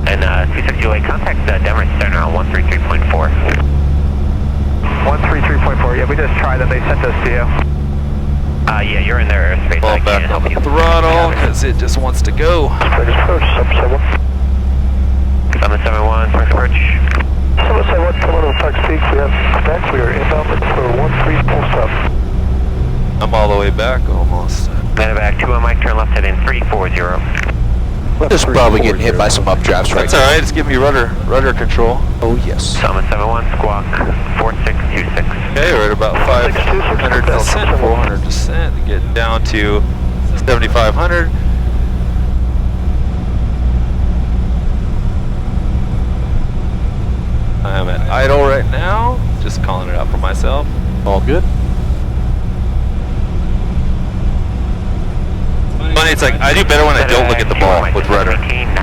and 26 Juliet, contact Denver Center on 133.4. 133.4, yeah, we just tried them, they sent us to you. Yeah, you're in their airspace. Pull I back can't on help the you. throttle because it just wants to go. Approach, 771, first approach. 771, come out of Park Peak, we have back, we are inbound for 13 full stop. I'm all the way back almost. Medevac 2-1 Mike, turn left heading 340. Just probably getting hit by some updrafts right That's now. alright, just give me rudder control. Oh, yes. 771, squawk 4626. Okay, we're at about 500 descent, 400 descent, to get down to 7,500. I'm at idle right now, just calling it out for myself. All good. Funny, it's like I do better when I don't look at the ball with rudder.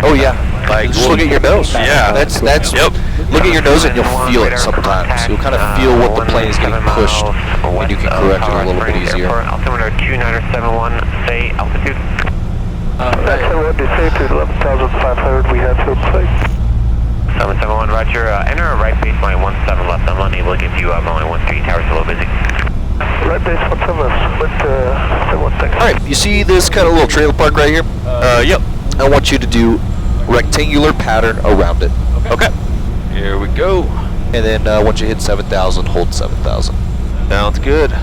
Oh, yeah. Like, Just look at your nose. Yeah. That's, Yep. look at your nose and you'll feel it sometimes. You'll kind of feel what the plane is getting pushed, and you can correct it a little bit easier. Altimeter 2971, say altitude. That's what they say to 11,500, we have to play. 771, roger. Enter right baseline 17 left. I'm unable to give you runway 13. Tower's a little busy. Right base 17 left, but, 1 second. Alright, you see this kind of little trailer park right here? Yep. I want you to do rectangular pattern around it. Okay. Here we go. And then once you hit 7,000, hold 7,000. Sounds good.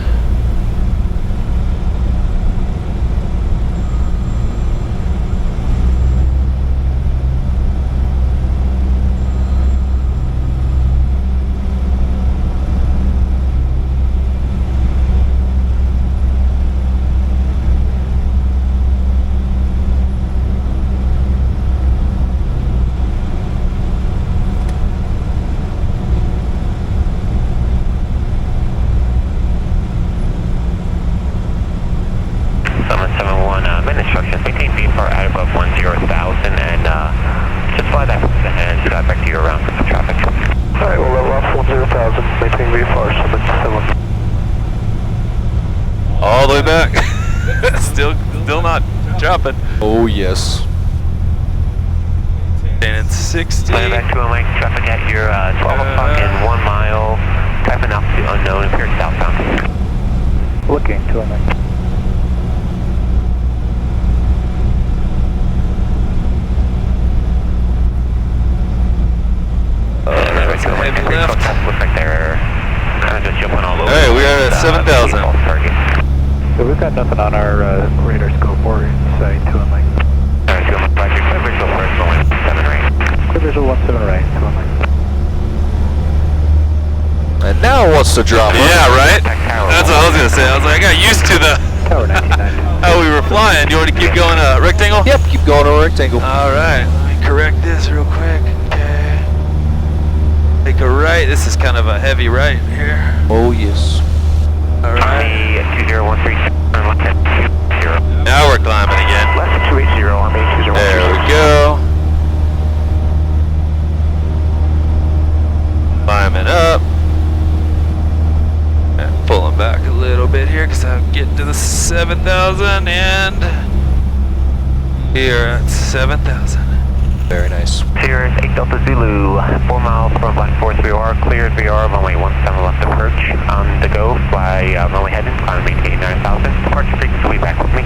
All the way back. still not dropping. Oh, yes. 10 and 60. Land back to Mike, traffic at your 12 o'clock and 1 mile. Type in altitude unknown, appears southbound. Looking to a Mike. Nothing on our radar scope or sight to him, Mike. Alright, go Roger. Clear visual for 17 right. Clear visual 17 right to him, Mike. And now it wants to drop. Yeah, right? That's what I was gonna say. I was like, I got used to the Tower 1990. how we were flying. You want to keep going rectangle? Yep, keep going to a rectangle. All right. Let me correct this real quick. Okay. Take a right. This is kind of a heavy right here. Oh, yes. All right. Army 2013, turn left 10, 0. Now we're climbing again. Left 280, Army 2013. There we go. Climbing up. And pulling back a little bit here because I'm getting to the 7,000 and here at 7,000. Very nice. Sirius 8 Delta Zulu, 4 miles from Black 43R, cleared VR, runway 17 left approach. On the go, fly runway heading, climb maintain 9,000. Departure frequency will be back with me.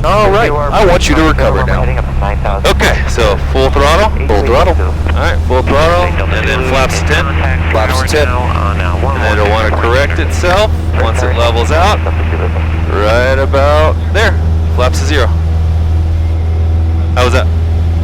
All right, I want you to recover now. Heading up to 9,000. Okay, so full throttle. Full throttle. Alright, full throttle, and then flaps 10. Flaps 10. And then it'll want to correct itself once it levels out. Right about there. Flaps to 0. How was that?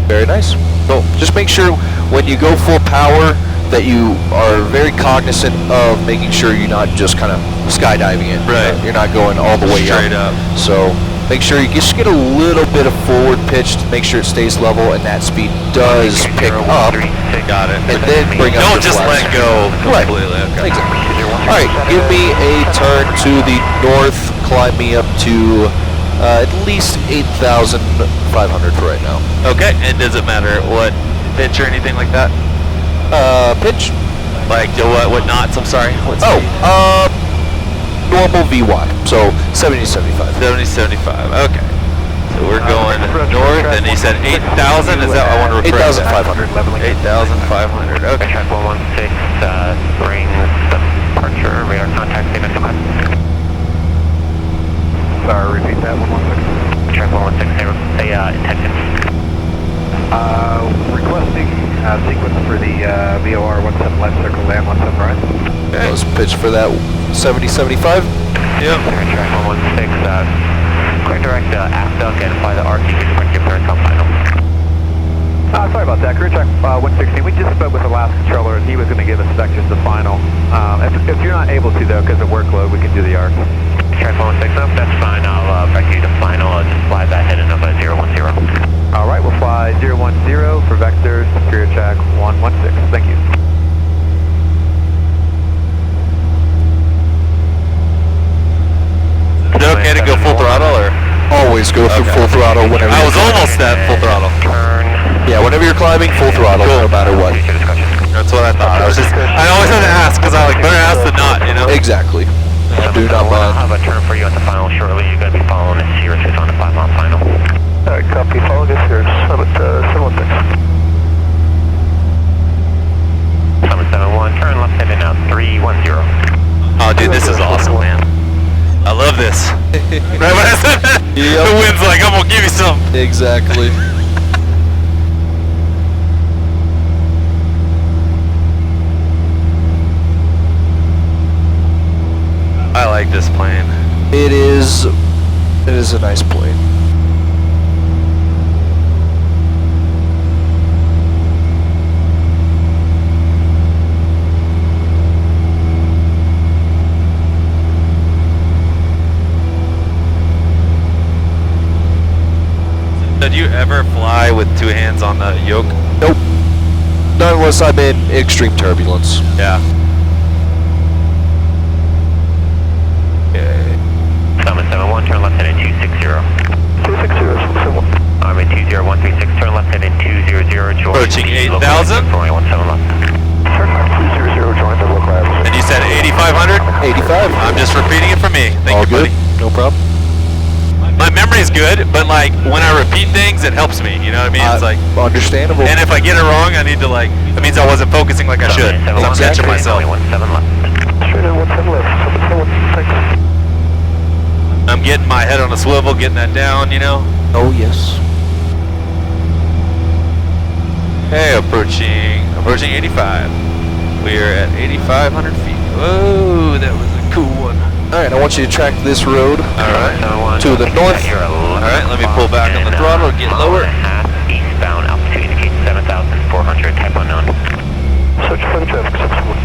Very nice. So just make sure when you go full power that you are very cognizant of making sure you're not just kind of skydiving it. Right. You're not going all the way Straight up. So make sure you just get a little bit of forward pitch to make sure it stays level and that speed does pick up. Got it. And then bring up Don't the just flaps. let go Right. completely. Okay. Exactly. All right, give me a turn to the north, climb me up to at least 8,500 for right now. Okay, and does it matter what pitch or anything like that? Pitch? Like what knots? I'm sorry. What's Normal VY, so 70-75. 70-75. Okay. So we're going north, and he said 8,000. Is that I want to refer to? 8,500. 8,500. Okay. Track 116, bring departure, radar contact, statement to Sorry, repeat that 116. Track 116, say intention. Requesting sequence for the VOR 17 left circle land 17 right. Okay. Let's pitch for that 70-75. Yep. Track 116, clear direct aft duck and fly the RT to sprint your parent final. Sorry about that, crew track 116. We just spoke with the last controller and he was going to give us vectors to final. If you're not able to though, because of workload, we can do the ARC. Track 116, no, that's fine. I'll back you to final. I'll just fly that heading of 010. Alright, we'll fly 010 for vectors, Superior track 116. Thank you. Is it okay to go full throttle or? Always go through full throttle whenever I you're was almost at full throttle. Turn. Yeah, whenever you're climbing, full throttle, no matter what. Future discussion. That's what I thought. I always have to ask because I like better ask than not, you know. Exactly. I do not I'll have mind. a turn for you at the final shortly. You're going to be following this Sirius on the 5 mile final. Alright, copy. Follow this here. 716. 771, turn left heading out 310. Oh, dude, this is awesome, man. I love this. Right when I said that, the wind's like, I'm gonna give you some. Exactly. I like this plane. It is a nice plane. Did you ever fly with two hands on the yoke? Nope. Not unless I'm in extreme turbulence. Yeah. Okay. 771, turn left heading 260. 260, Army 20136, turn left heading 200, join. Approaching 8,000. Runway 17 left. Turn left 200, join the local average. And you said 8,500? 85. I'm just repeating it for me. Thank All you, good. buddy. No problem. My memory's good, but like when I repeat things, it helps me. You know what I mean? It's like, Understandable. and if I get it wrong, I need to like. That means I wasn't focusing like I should. 'Cause I'm catching myself. Runway 17 left. Straight in 17 left. 771, thanks. I'm getting my head on a swivel, getting that down. You know. Oh yes. Hey, approaching 85. We are at 8,500 feet. Whoa, that was a cool one. Alright, I want you to track this road to the north. Alright, let me pull back on the throttle, get lower. Eastbound, altitude indicates 7,400, type unknown. Search for the traffic subsequent.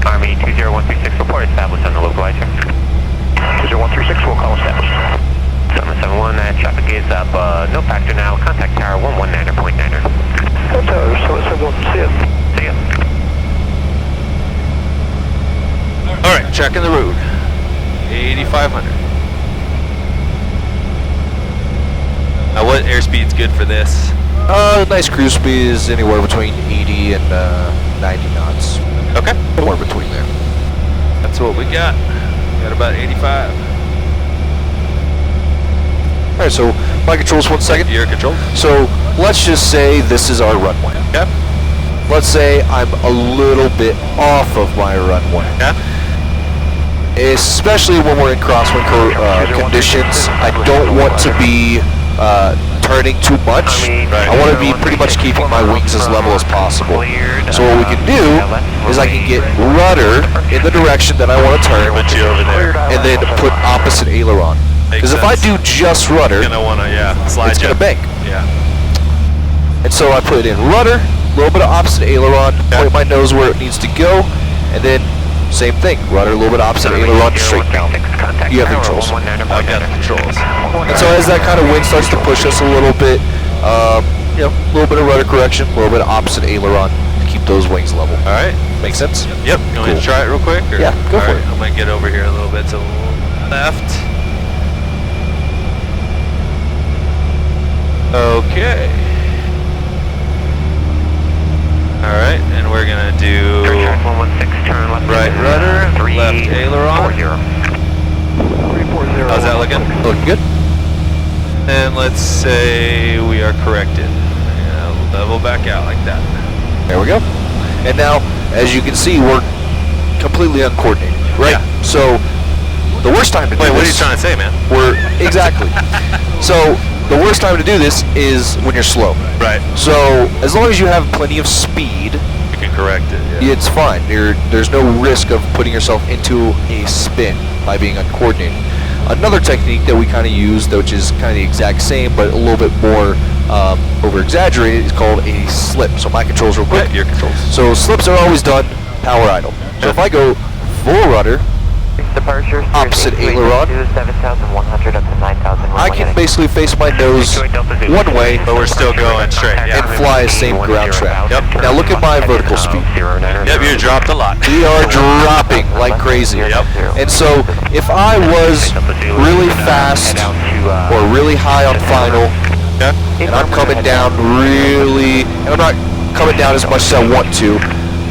Army 20136, report established on the localizer. 20136, we'll call established. 771, traffic is up, no factor now, contact tower 119.9er. Tower 771, see ya. See ya. Alright, checking the road. 8,500. Now what airspeed's good for this? Nice cruise speed is anywhere between 80 and 90 knots. Okay. Somewhere between there. That's what we got. We got about 85. Alright, so my controls 1 second. Your control. So let's just say this is our runway. Okay. Let's say I'm a little bit off of my runway. Okay. Especially when we're in crosswind conditions, I don't want to be turning too much. Right. I want to be pretty much keeping my wings as level as possible. So what we can do is I can get rudder in the direction that I want to turn, Put you over there. and then put opposite aileron. Because if I do just rudder, You're gonna wanna, slide it's you. going to bank. Yeah. And so I put in rudder, a little bit of opposite aileron, point my nose where it needs to go, and then same thing, rudder, a little bit opposite aileron, straight down. You have the controls. I've got the controls. And so as that kind of wind starts to push us a little bit, a little bit of rudder correction, a little bit of opposite aileron to keep those wings level. All right. Make sense? Yep. You want me to try it real quick? Or? Yeah, go for All right, it. I'm gonna get over here a little bit to the left. Okay. All right, and we're gonna do Track 116, turn left. right rudder, left aileron. 340. How's that looking? Looking good? And let's say we are corrected. Yeah, level back out like that. There we go. And now, as you can see, we're completely uncoordinated, right? Yeah. So the worst time to do Wait, this... what are you trying to say, man? Exactly. So the worst time to do this is when you're slow. Right. So as long as you have plenty of speed, You can correct it. Yeah. it's fine. There's no risk of putting yourself into a spin by being uncoordinated. Another technique that we kind of use, which is kind of the exact same but a little bit more over-exaggerated, is called a slip. So my controls real quick. Yeah, your controls. So slips are always done power idle. So if I go full rudder, Departure, opposite aileron, 7,100 up to 9,000. I can basically face my nose one way, But we're still going straight. Yeah. and fly same ground track. Yep. Now look at my vertical speed. Yep, you dropped a lot. We are dropping like crazy. Yep. And so if I was really fast or really high on final, Okay. and I'm coming down really, and I'm not coming down as much as I want to,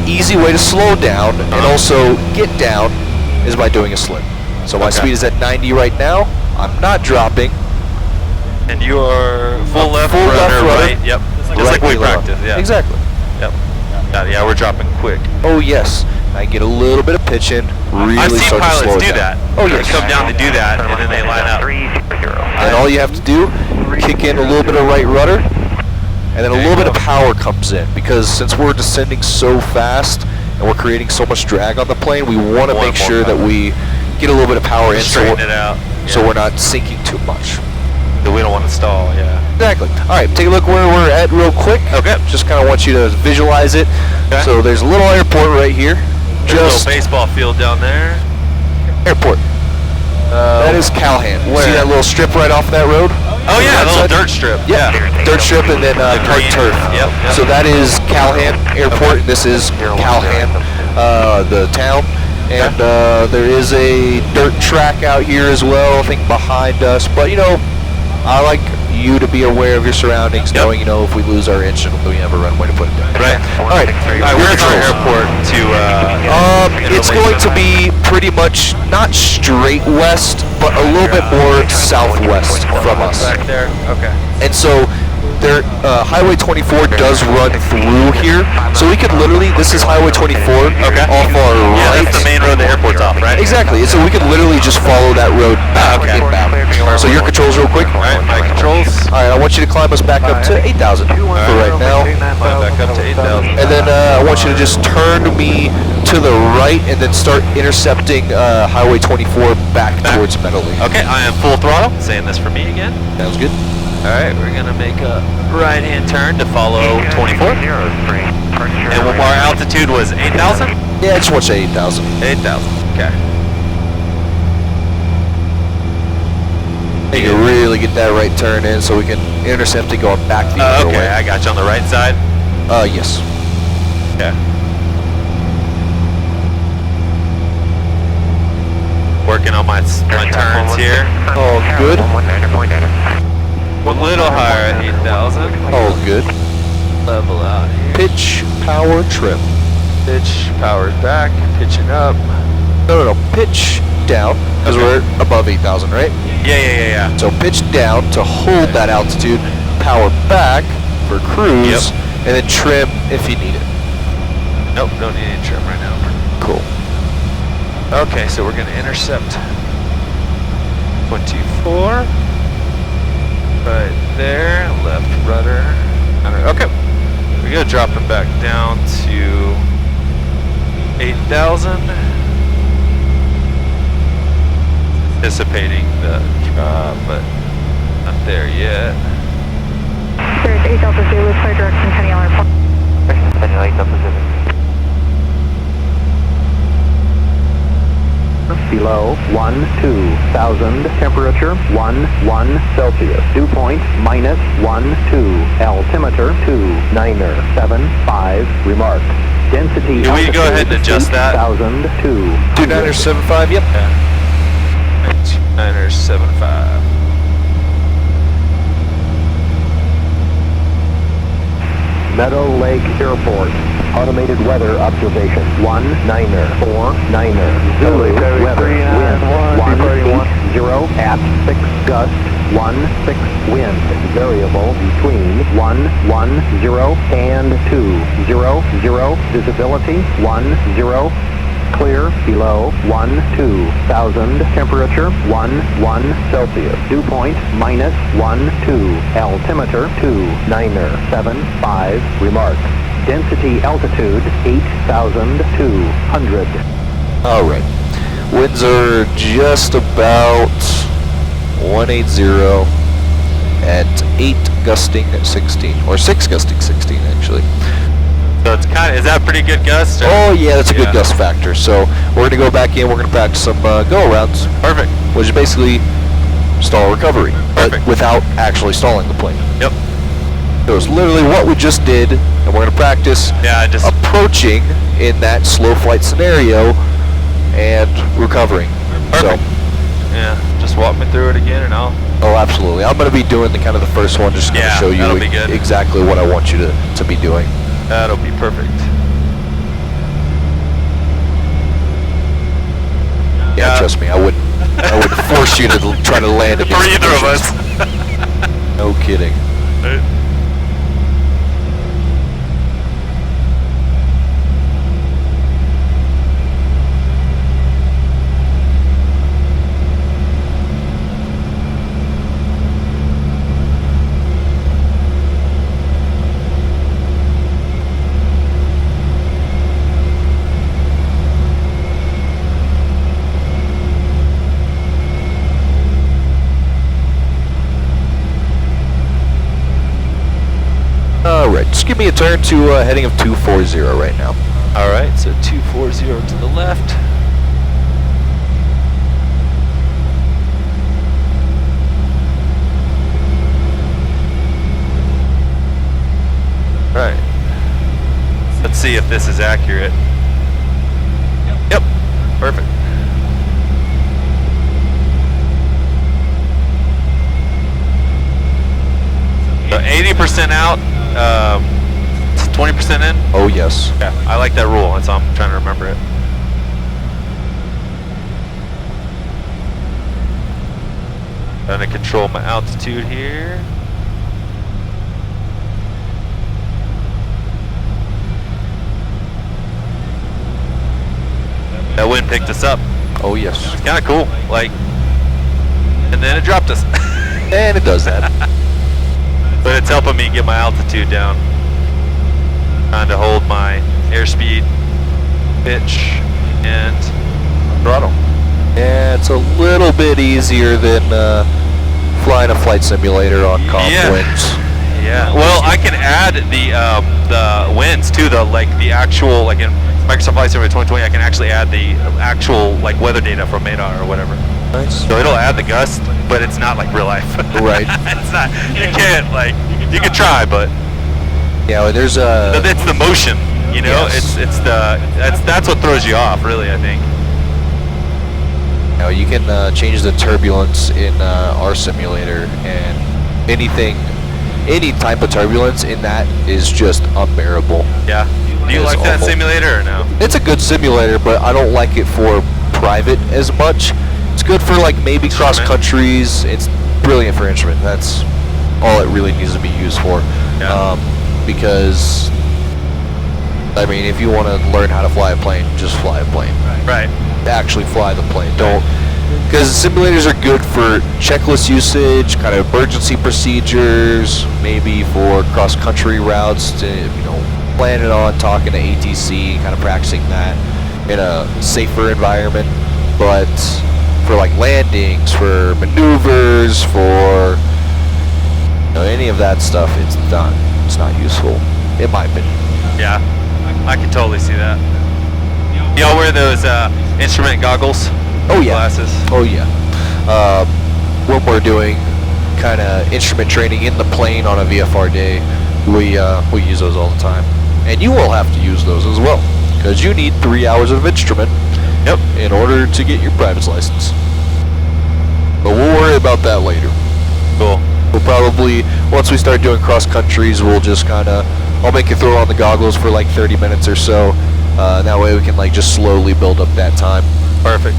easy way to slow down and also get down is by doing a slip. So my Okay. speed is at 90 right now. I'm not dropping. And you are full left, full left rudder, rudder, right. Yep. Just like we aileron. practiced. Yeah. Exactly. Yep. Yeah, we're dropping quick. Oh yes. I get a little bit of pitch in, really I've seen start to slow pilots it do down. that. Oh They yes. come down to do that, and then they line up. 300. And all you have to do, kick in a little bit of right rudder, and then a little bit of power comes in, because since we're descending so fast and we're creating so much drag on the plane, we want to Want make more sure that power. we get a little bit of power in, Straighten it out. so we're not sinking too much. We don't want to stall. Yeah. Exactly. All right, take a look where we're at real quick. Okay. Just kind of want you to visualize it. Okay. So there's a little airport right here. There's a Just little baseball field down there. airport. That is Calhan. where? See that little strip right off that road? Oh yeah, Right a little side? dirt strip. Yeah, dirt strip and then The hard green. turf. Yep. So that is Calhan Airport. And this is Calhan, the town. And there is a dirt track out here as well, I think behind us. But you know, I like you to be aware of your surroundings, Yep. knowing, you know, if we lose our engine, we have a runway to put it down. Right. All right. Where's our airport to? It's going to be pretty much not straight west, but a little bit more southwest from us. Back there. Okay. And so there, Highway 24 does run through here, so we could literally, this is Highway 24 off our Yeah, right. that's the main road the airport's off, right? Exactly, so we could literally just follow that road back Okay. inbound. So your controls real quick. Alright, my controls. Alright, I want you to climb us back up to 8,000 for right now. Climb back up to 8,000. And then I want you to just turn me to the right and then start intercepting Highway 24 back towards Meadow Lake. Okay, I am full throttle. Saying this for me again. Sounds good. Alright, we're gonna make a right-hand turn to follow 24. And when our altitude was 8,000? Yeah, I just want to say 8,000. 8,000, okay. You can really get that right turn in so we can intercept it going back the other Okay, way. I got you on the right side. Yes. Okay. Working on my turns here. All good. A little higher at 8,000. All good. Level out here. Pitch, power, trim. Pitch, power's back, pitching up. No. Pitch down, because we're above 8,000, right? Yeah. So pitch down to hold that altitude, power back for cruise, and then trim if you need it. Nope, don't need any trim right now. Cool. Okay, so we're gonna intercept 24. Right there, left rudder. Okay, we go, dropping back down to 8,000. Anticipating the drop, but not there yet. There's 8 Delta Zulu, clear direction 10 Yellow. Below 12,000, temperature 11 Celsius, dew point -12, altimeter 2975, remark. Density Can we go ahead and adjust that? 8,002. 2975, yep. 2975. Meadow Lake Airport. Automated weather observation. 1949er. Zulu weather. Wind 180 at 6 gust. 16 wind. Variable between 110 and 200. Visibility 10. Clear below 12,000. Temperature 11 Celsius. Dew point -12. Altimeter 2975. Remark. Density altitude 8,200. All right. Winds are just about 180 at 8 gusting 16, or 6 gusting 16 actually. So it's kind of, is that pretty good gust? Or? Oh yeah, that's a good gust factor. So we're gonna go back in. We're gonna practice some go-arounds. Perfect. Which is basically stall recovery, but Perfect. without actually stalling the plane. Yep. It was literally what we just did, and we're gonna practice approaching in that slow flight scenario and recovering. Perfect. So, yeah, just walk me through it again, and I'll. Oh, absolutely. I'm gonna be doing the kind of the first one, just gonna show you that'll be good. exactly what I want you to be doing. That'll be perfect. Yeah, trust me, I wouldn't force you to try to land at these For either of us. No kidding. Alright, just give me a turn to heading of 240 right now. Alright, so 240 to the left. Right. Let's see if this is accurate. Yep. Perfect. So 80% out, 20% in? Oh yes. Yeah, I like that rule, that's how I'm trying to remember it. I'm gonna control my altitude here. and picked us up. Oh yes. It's kind of cool. Like, and then it dropped us. And it does that. But it's helping me get my altitude down. Trying to hold my airspeed, pitch, and throttle. Yeah, it's a little bit easier than flying a flight simulator on calm winds. Yeah. Well, I can add the winds too. The actual, like in Microsoft Flight Simulator 2020, I can actually add the actual like weather data from Radar or whatever. Nice. So it'll add the gust, but it's not like real life. Right. It's not. You can't like. You can try, but Yeah, well, there's a. it's the motion. You know, Yes. that's what throws you off, really. I think. You know, you can change the turbulence in our simulator, and any type of turbulence in that is just unbearable. Yeah. Do you It's like that awful. simulator or no? It's a good simulator, but I don't like it for private as much. It's good for like maybe cross countries. It's brilliant for instrument. That's all it really needs to be used for. Yeah. Because I mean, if you want to learn how to fly a plane, just fly a plane. Right. Actually fly the plane. Don't, because simulators are good for checklist usage, kind of emergency procedures, maybe for cross-country routes to, planning on talking to ATC, kind of practicing that in a safer environment. But for like landings, for maneuvers, for any of that stuff, it's not useful, in my opinion. Yeah. I can totally see that. Y'all wear those instrument goggles? Oh yeah. Glasses. Oh yeah. When we're doing kind of instrument training in the plane on a VFR day, we use those all the time, and you will have to use those as well, because you need 3 hours of instrument. Yep. In order to get your private license. But we'll worry about that later. Cool. We'll probably, once we start doing cross countries, we'll just kind of, I'll make you throw on the goggles for like 30 minutes or so. That way we can like just slowly build up that time. Perfect.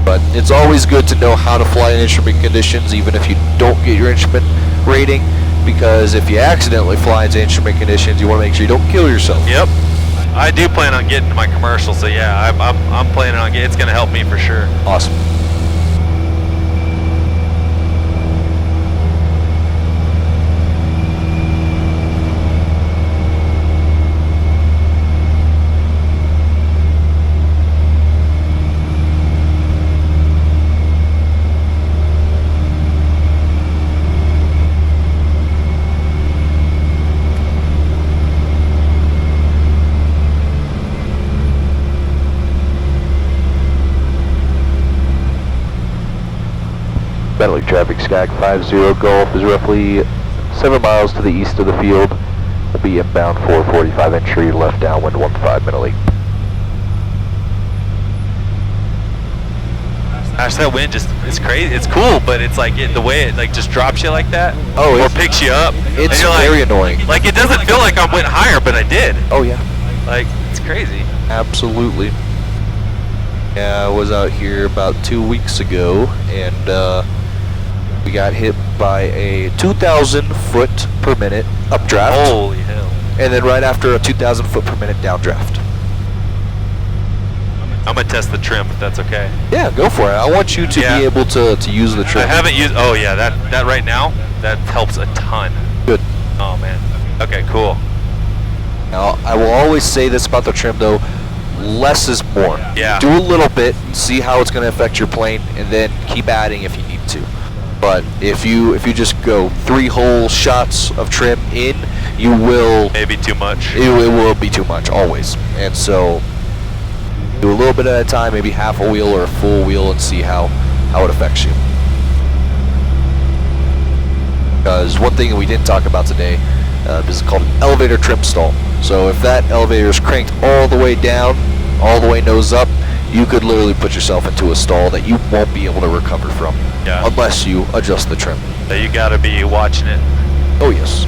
But it's always good to know how to fly in instrument conditions, even if you don't get your instrument rating, because if you accidentally fly into instrument conditions, you want to make sure you don't kill yourself. Yep. I do plan on getting my commercial, so yeah, I'm planning on it's going to help me for sure. Awesome. Bentley traffic, SCAC 50 Golf is roughly 7 miles to the east of the field. Will be inbound 445 entry, left downwind 15 minute. Gosh, that wind it's crazy. It's cool, but it's like the way it like just drops you like that. Oh, or picks you up. It's and you're very annoying. Like it doesn't feel like I went higher, but I did. Oh yeah. Like it's crazy. Absolutely. Yeah, I was out here about 2 weeks ago, and we got hit by a 2,000 foot per minute updraft. Holy hell. And then right after a 2,000 foot per minute downdraft. I'm gonna test the trim if that's okay. Yeah, go for it. I want you to be able to use the trim. I haven't used. Oh yeah, that right now that helps a ton. Good. Oh man. Okay, cool. Now I will always say this about the trim though: less is more. Yeah. Do a little bit, see how it's going to affect your plane, and then keep adding if you need to. But if you just go 3 whole shots of trim in, you will Maybe too much. it will be too much always. And so do a little bit at a time, maybe half a wheel or a full wheel, and see how it affects you. Because one thing that we didn't talk about today is called an elevator trim stall. So if that elevator is cranked all the way down, all the way nose up, you could literally put yourself into a stall that you won't be able to recover from. Yeah. Unless you adjust the trim. So you gotta be watching it. Oh yes.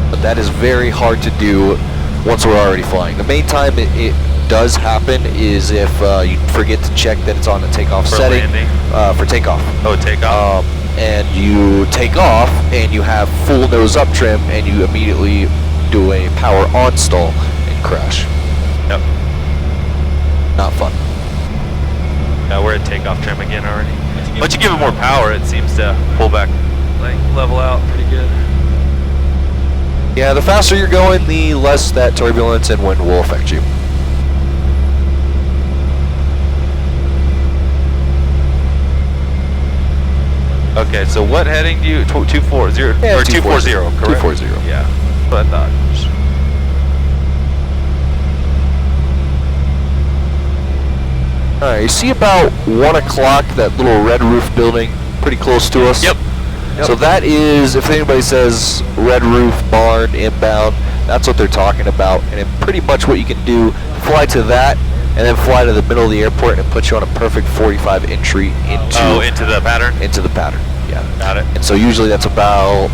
But that is very hard to do once we're already flying. The main time it does happen is if you forget to check that it's on the takeoff For setting. landing? For takeoff. Oh, take off. And you take off and you have full nose up trim and you immediately do a power on stall and crash. Yep. Not fun. Yeah, we're at takeoff trim again already. Once you give it more power, it seems to pull back, like level out pretty good. Yeah, the faster you're going, the less that turbulence and wind will affect you. Okay, so what heading do you, 240, Yeah, or 240, correct? 240. Yeah, that's what I thought. Alright, you see about 1 o'clock that little red roof building pretty close to us? Yep. So that is, if anybody says red roof barn inbound, that's what they're talking about. And then pretty much what you can do, fly to that, and then fly to the middle of the airport and put you on a perfect 45 entry into the pattern? Into the pattern, yeah. Got it. And so usually that's about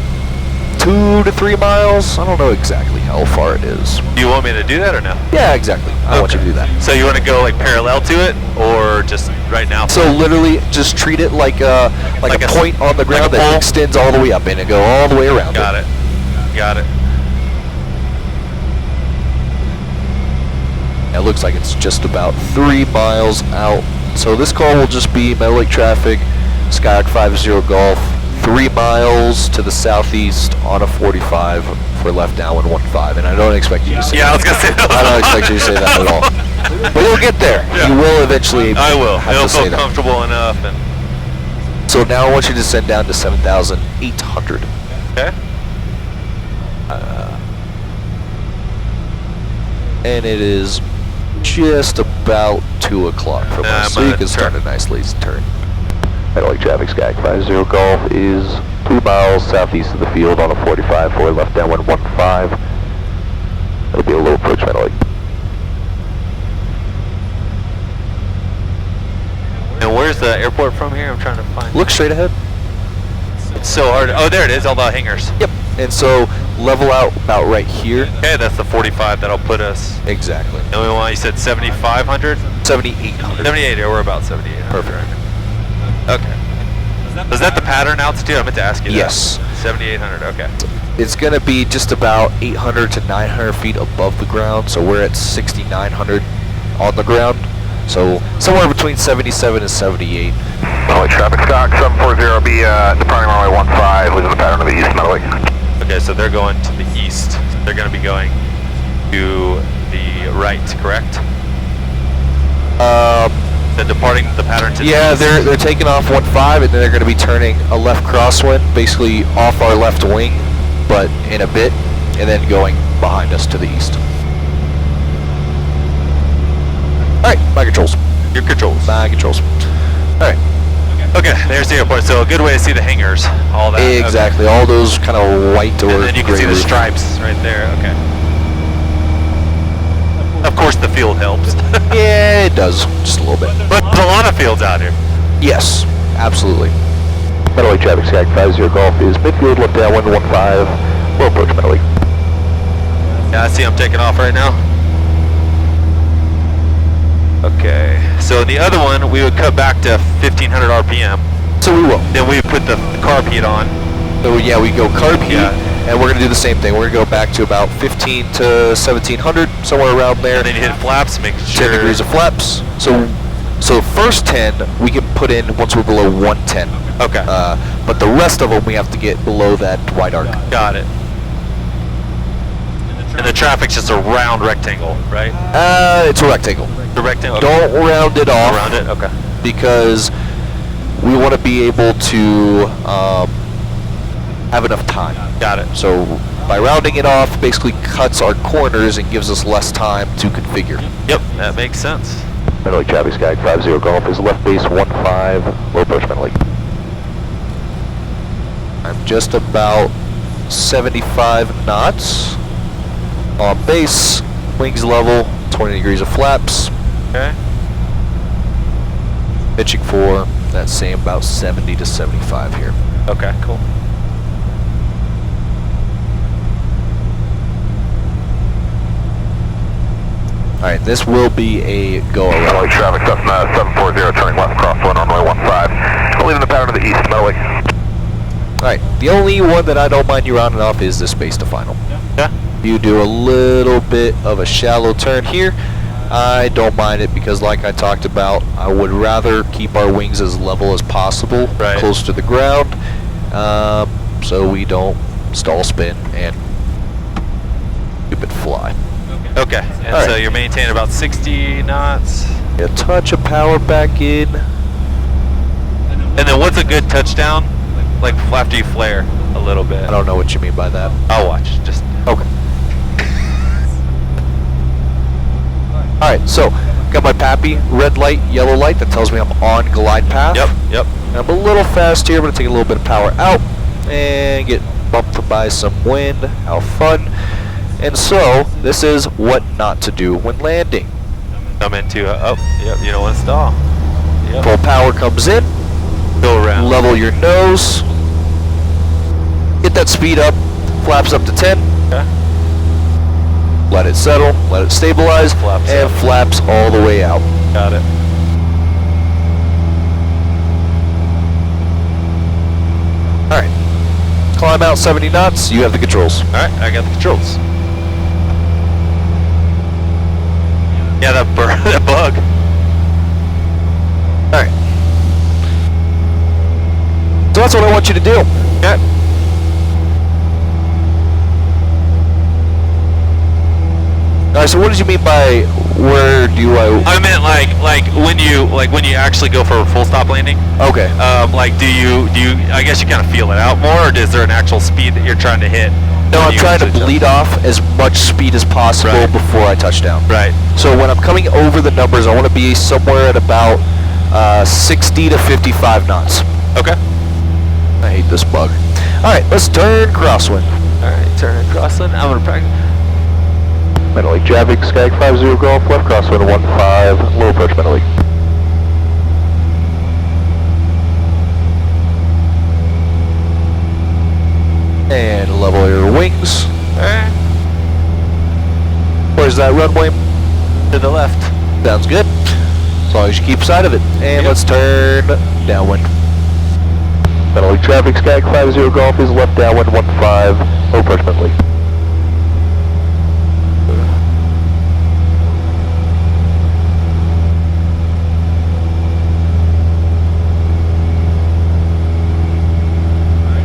2 to 3 miles. I don't know exactly how far it is. Do you want me to do that or no? Yeah, exactly. I want you to do that. So you want to go like parallel to it, or just right now? So literally just treat it like a point on the ground that pole? extends all the way up and go all the way around. Got it. Got it. It looks like it's just about 3 miles out. So this call will just be Meadow Lake traffic, Skyhawk 50 Golf, 3 miles to the southeast on a 45 for left downwind 15. And I don't expect you to say Yeah, that. I was gonna say that. I don't expect you to say that at all. But you'll get there. Yeah. You will eventually I will. have It'll to say feel that. comfortable enough. And So now I want you to send down to 7,800. okay. And it is just about 2 o'clock from us, so you can start a nice lazy turn. Meadow Lake traffic, Skyhawk 50 Golf is 2 miles southeast of the field on a 45 for left downwind 15. It'll be a low approach, Meadow Lake. And where's the airport from here? I'm trying to find. Look straight ahead. It's so hard. Oh, there it is. All the hangars. Yep. And so level out about right here. Okay, that's the 45 that'll put us. Exactly. And we want, you said 7,500? 7,800. 78, yeah, we're about 7,800. Perfect. Okay. Was that the pattern altitude? I meant to ask you that. Yes. 7,800, okay. It's going to be just about 800 to 900 feet above the ground, so we're at 6,900 on the ground. So somewhere between 77 and 78. Meadow Lake traffic, Skyhawk 740, be departing runway 15, losing the pattern to the east, Meadow Lake. Okay, so they're going to the east. They're going to be going to the right, correct? They're departing the pattern to the Yeah, east. they're taking off 15, and then they're going to be turning a left crosswind, basically off our left wing, but in a bit, and then going behind us to the east. All right, my controls. Your controls. My controls. All right. Okay, there's the airport. So a good way to see the hangars, all that. Exactly, all those kind of white or And then you can gray see the roof. stripes right there. Okay. Of course, the field helps. Yeah, it does, just a little bit. But there's a lot of fields out here. Yes, absolutely. Meadow Lake traffic, Skyhawk 50 Golf is midfield, left downwind 15. Low approach, Meadow Lake. Yeah, I see I'm taking off right now. Okay, so the other one, we would cut back to 1,500 RPM. So we will. Then we put the carb heat on. So yeah, we go carb heat, Yeah. and we're gonna do the same thing. We're gonna go back to about 15 to 1,700, somewhere around there. And then you hit flaps, make sure. 10 degrees of flaps. So first 10 we can put in once we're below 110. Okay. But the rest of them we have to get below that wide arc. Got it. And the traffic's just a round rectangle, right? It's a rectangle. The rectangle. Don't round it off. Around it. Okay. Because we want to be able to have enough time. Got it. So by rounding it off, basically cuts our corners and gives us less time to configure. Yep, that makes sense. Meadow Lake traffic, Skyhawk 50 Golf is left base 15. Low approach, Meadow Lake. I'm just about 75 knots on base, wings level, 20 degrees of flaps, Okay. pitching for that same about 70 to 75 here. Okay, cool. All right, this will be a go Meadow around. Lake traffic, Cessna 740, turning left crosswind runway 15. Leaving the pattern to the east, Meadow Lake. All right, the only one that I don't mind you rounding off is the space to final. Yeah. You do a little bit of a shallow turn here. I don't mind it because, like I talked about, I would rather keep our wings as level as possible, Right. close to the ground, so we don't stall spin and stupid fly. Okay, and All so right. you're maintaining about 60 knots. A touch of power back in. And then what's a good touchdown? Like after you flare a little bit. I don't know what you mean by that. I'll watch. Just Okay. Alright, so got my PAPI, red light, yellow light that tells me I'm on glide path. Yep. And I'm a little fast here. I'm going to take a little bit of power out and get bumped by some wind. How fun. And so, this is what not to do when landing. come into yep, you don't want to stall. Yep. Full power comes in, Go around. level your nose, get that speed up, flaps up to 10, Okay. let it settle, let it stabilize, Flaps and up. flaps all the way out. Got it. Alright, climb out 70 knots, you have the controls. Alright, I got the controls. Yeah, that that bug. Alright. So that's what I want you to do. Okay. Alright, so what did you mean by where do I... I meant like when you actually go for a full stop landing. Okay. Like do you I guess you kind of feel it out more, or is there an actual speed that you're trying to hit? No, when I'm you trying to actually bleed off as much speed as possible Right. before I touch down. Right. So when I'm coming over the numbers, I want to be somewhere at about 60 to 55 knots. Okay. I hate this bug. Alright, let's turn crosswind. Alright, turn across then. I'm gonna practice. Mentally, Javik, Skag 50 Golf, left crosswind 15, low approach mentally. And level your wings. Alright. Where's that runway? To the left. Sounds good. As long as you keep sight of it. And Yep. let's turn downwind. Mentally, Javik, Skag 50 Golf is left downwind 15, low approach mentally.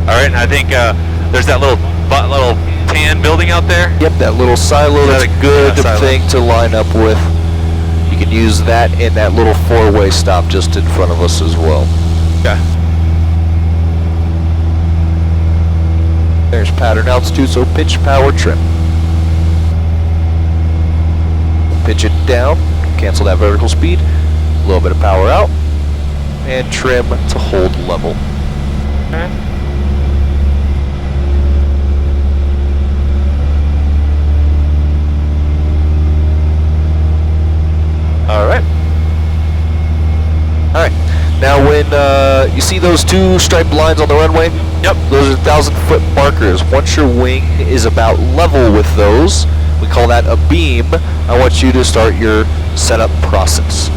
Alright, and I think there's that little tan building out there. Yep, that little silo, Is that that's a- a good yeah, silo. thing to line up with. You can use that in that little four-way stop just in front of us as well. Okay. There's pattern altitude, so pitch, power, trim. Pitch it down, cancel that vertical speed, a little bit of power out, and trim to hold level. Okay. Alright. Alright, now when you see those two striped lines on the runway, Yep. those are 1,000-foot markers. Once your wing is about level with those, we call that a beam. I want you to start your setup process.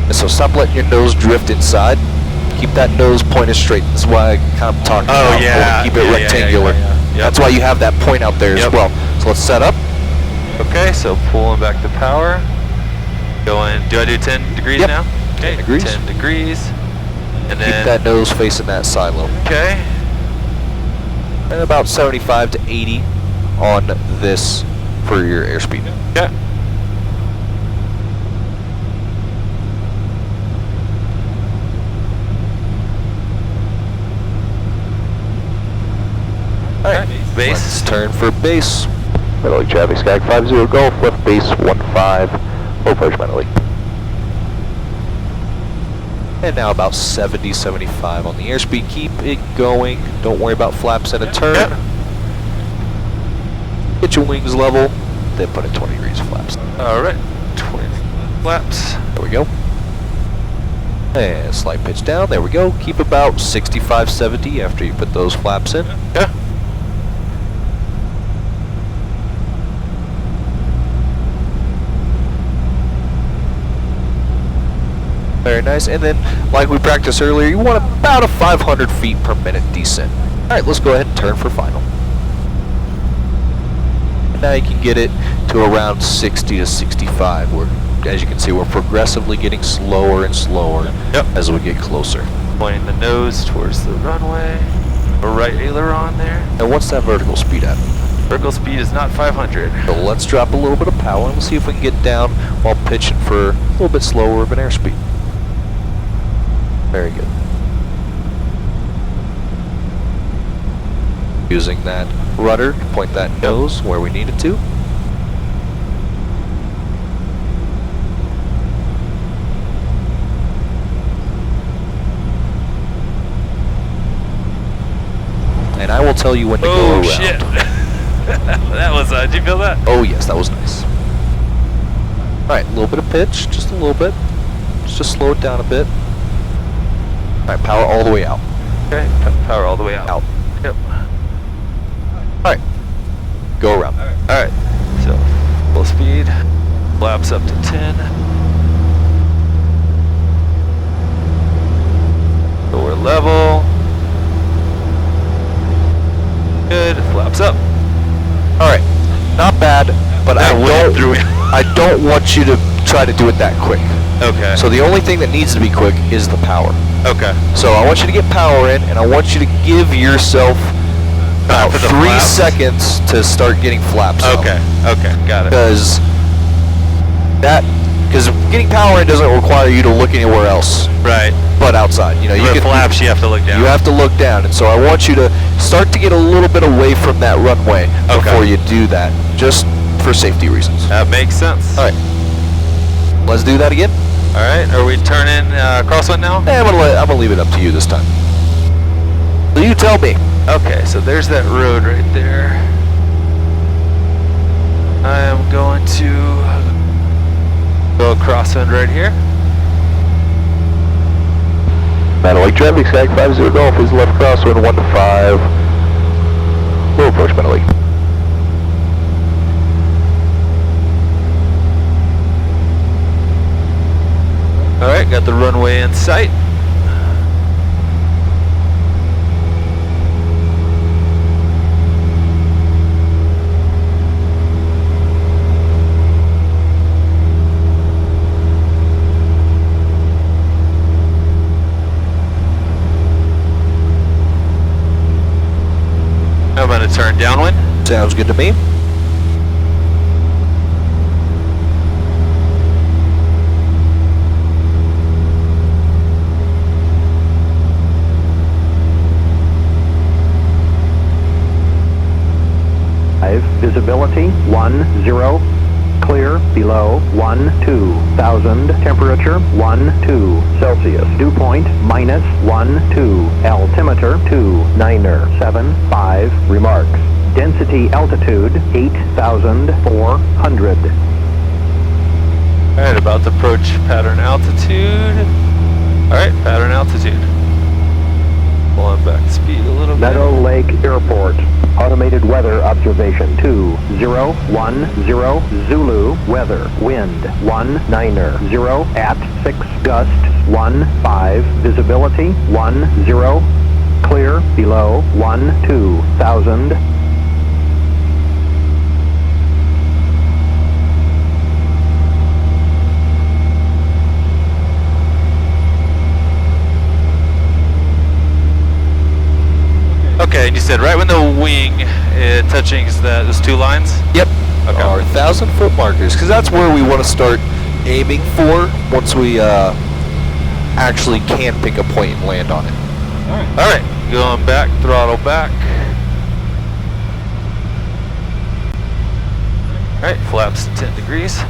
And so stop letting your nose drift inside. Keep that nose pointed straight. That's why I kind of talked Oh, about yeah. keep it Yeah, yeah, rectangular. yeah. Yep. That's why you have that point out there as Yep. well. So let's set up. Okay, so pulling back the power. Going, do I do 10 degrees Yep. now? Okay, 10 degrees. 10 degrees. And Keep then, that nose facing that silo. okay. And about 75 to 80 on this for your airspeed. Okay. Alright, Base. let's turn for base. Mentally, Javik, Skag 50 Golf, left base 15, low approach mentally. And now about 70, 75 on the airspeed. Keep it going. Don't worry about flaps at a turn. Yep. Get your wings level, then put in 20 degrees of flaps. Alright, 20 flaps. There we go. And slight pitch down. There we go. Keep about 65, 70 after you put those flaps in. Yeah. Very nice. And then, like we practiced earlier, you want about a 500 feet per minute descent. All right, let's go ahead and turn for final. Now you can get it to around 60 to 65. We're, as you can see, we're progressively getting slower and slower as we get closer. Pointing the nose towards the runway. A right aileron there. And what's that vertical speed at? Vertical speed is not 500. So let's drop a little bit of power and see if we can get down while pitching for a little bit slower of an airspeed. Very good. Using that rudder to point that nose where we need it to. And I will tell you when to go around. Oh shit! That was, did you feel that? Oh yes, that was nice. Alright, a little bit of pitch, just a little bit. Just slow it down a bit. Alright, power all the way out. Okay, power all the way out. Yep. Alright, go around. Alright, so full speed, flaps up to 10. So we're level. Good, flaps up. Alright, not bad, but I don't want you to try to do it that quick. Okay. So the only thing that needs to be quick is the power. Okay. So I want you to get power in, and I want you to give yourself about 3 seconds to start getting flaps up. Okay, okay, got it. Because getting power in doesn't require you to look anywhere else. Right. But outside, you know, For flaps, you have to look down. You have to look down, and so I want you to start to get a little bit away from that runway before you do that, just for safety reasons. That makes sense. All right, let's do that again. All right, are we turning crosswind now? I'm gonna leave it up to you this time. So you tell me. Okay, so there's that road right there. I am going to go crosswind right here. Meadow Lake traffic, SAG 50 Golf is left crosswind 1-5. We'll approach Meadow Lake. Alright, got the runway in sight. I'm going to turn downwind. Sounds good to me. Visibility 10, clear below 12,000, temperature 12 Celsius, dew point -12, altimeter 2975, remarks, density altitude 8,400. Alright, about to approach pattern altitude. Alright, pattern altitude. Pulling back speed a little bit. Meadow Lake Airport. Automated weather observation 2010 Zulu weather, wind 190 at 6, gust 15, visibility 10, clear below 12,000. Okay, and you said right when the wing touching those two lines? Yep. Okay. Our 1,000-foot markers, because that's where we want to start aiming for once we actually can pick a point and land on it. All right, going back, throttle back. All right, flaps to 10 degrees.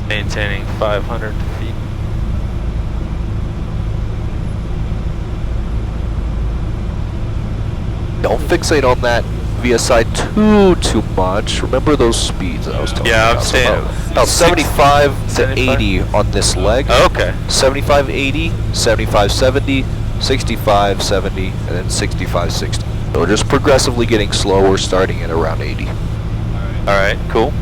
Maintaining 500 feet. Don't fixate on that VSI too much. Remember those speeds that I was talking about. Yeah, I'm staying about 75 to 80 on this leg. Oh, okay. 75, 80, 75, 70, 65, 70, and then 65, 60. So we're just progressively getting slower, starting at around 80. All right, cool.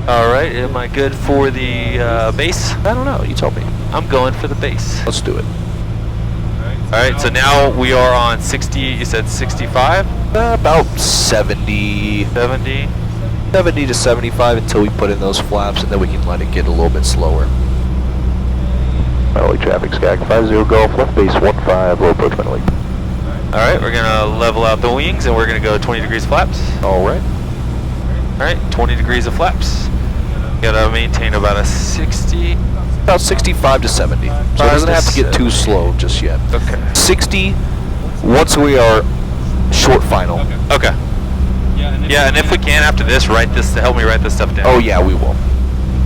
All right, am I good for the base? I don't know. You tell me. I'm going for the base. Let's do it. All right, so now we are on 60. You said 65? About 70. 70. 70 to 75 until we put in those flaps, and then we can let it get a little bit slower. Mental traffic, Skag 50 Golf, left base 15, low approach mental. All right, we're gonna level out the wings, and we're gonna go 20 degrees flaps. All right. All right, 20 degrees of flaps. Gotta maintain about a 60. About 65 to 70. So it doesn't have to get too slow just yet. Okay. 60 once we are short final. Okay. Yeah, and if we can after this, write this to help me write this stuff down. Oh yeah, we will.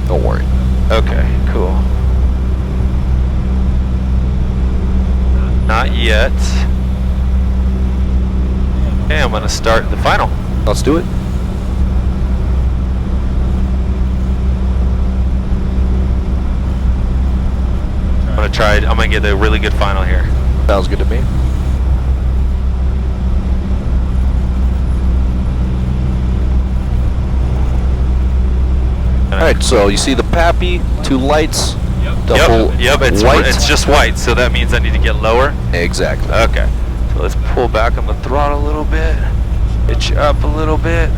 Don't worry. Okay, cool. Not yet. Okay, I'm gonna start the final. Let's do it. I'm gonna get a really good final here. Sounds good to me. Alright, so you see the Pappy, 2 lights, double Yep, white. it's just white, so that means I need to get lower. Exactly. Okay, so let's pull back on the throttle a little bit, pitch up a little bit.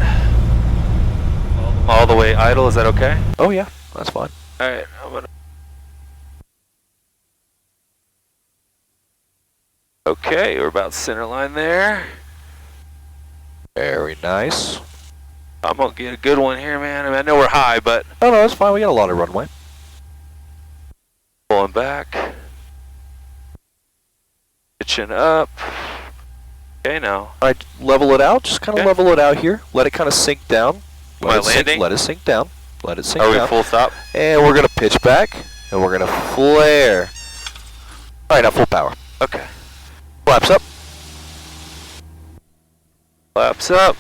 All the way idle, is that okay? Oh yeah, that's fine. Alright, I'm gonna... Okay, we're about center line there. Very nice. I'm gonna get a good one here, man. I mean, I know we're high, but Oh no, that's fine. We got a lot of runway. pulling back. Pitching up. Okay, now. Alright, level it out. Just kind of Okay. level it out here. Let it kind of sink down. Am I Let it sink, landing? let it sink down. Let it sink Are we down. full stop? And we're gonna pitch back, and we're gonna flare. Alright, now full power. Okay. Flaps up. Flaps up.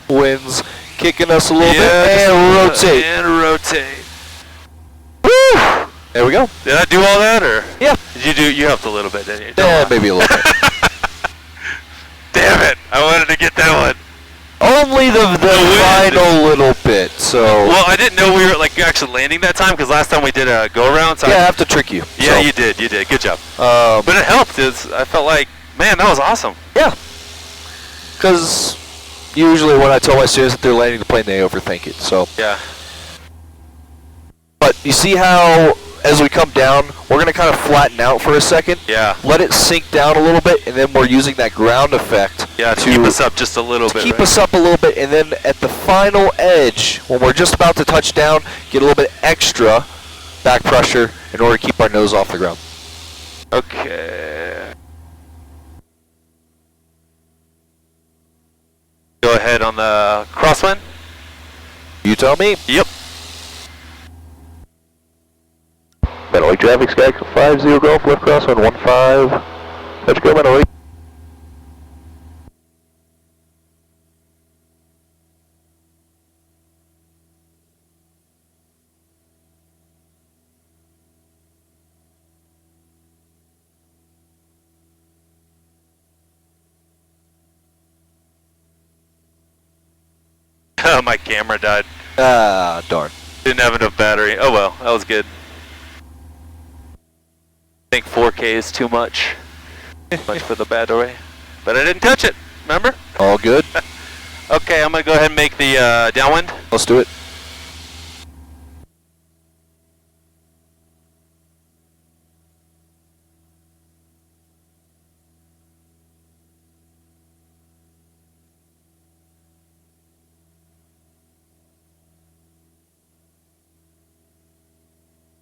Winds kicking us a little bit, just and rotate. And rotate. Woo! There we go. Did I do all that, or? Yeah. You helped a little bit, didn't you? Yeah, maybe a little bit. Damn it! I wanted to get that one. Only the wind. final little bit, so... Well, I didn't know we were like actually landing that time because last time we did a go around. So yeah, I have to trick you. yeah, so. you did. Good job. But But it helped. I felt like, man, that was awesome. yeah, because usually when I tell my students that they're landing the plane, they overthink it. So, Yeah. but you see how as we come down, we're gonna kind of flatten out for a second. Yeah. Let it sink down a little bit, and then we're using that ground effect. Yeah, to keep us up just a little bit. Keep right? us up a little bit, and then at the final edge, when we're just about to touch down, get a little bit extra back pressure in order to keep our nose off the ground. Okay. Go ahead on the crosswind. You tell me. Yep. Mental traffic, Skag 50 Golf, left cross on 15. Let's go, Mental. My camera died. Ah, darn. Didn't have enough battery. Oh well, that was good. I think 4K is too much. Much for the battery. But I didn't touch it, remember? All good. Okay, I'm gonna go ahead and make the downwind. Let's do it.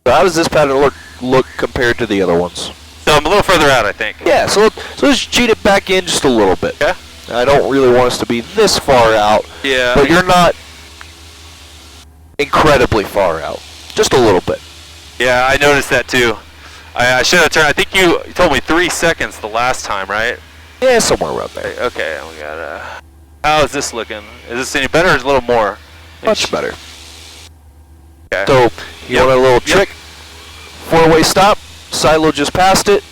So how does this pattern look compared to the other ones? So I'm a little further out, I think. Yeah, so let's cheat it back in just a little bit. Yeah. I don't really want us to be this far out, Yeah. but you're not incredibly far out. Just a little bit. Yeah, I noticed that too. I should have turned. I think you told me 3 seconds the last time, right? Yeah, somewhere around there. Okay, we got how is this looking? Is this any better or is it a little more? Much better. Okay. So, you Yep. want a little Yep. trick? 4-way stop. Silo just passed it.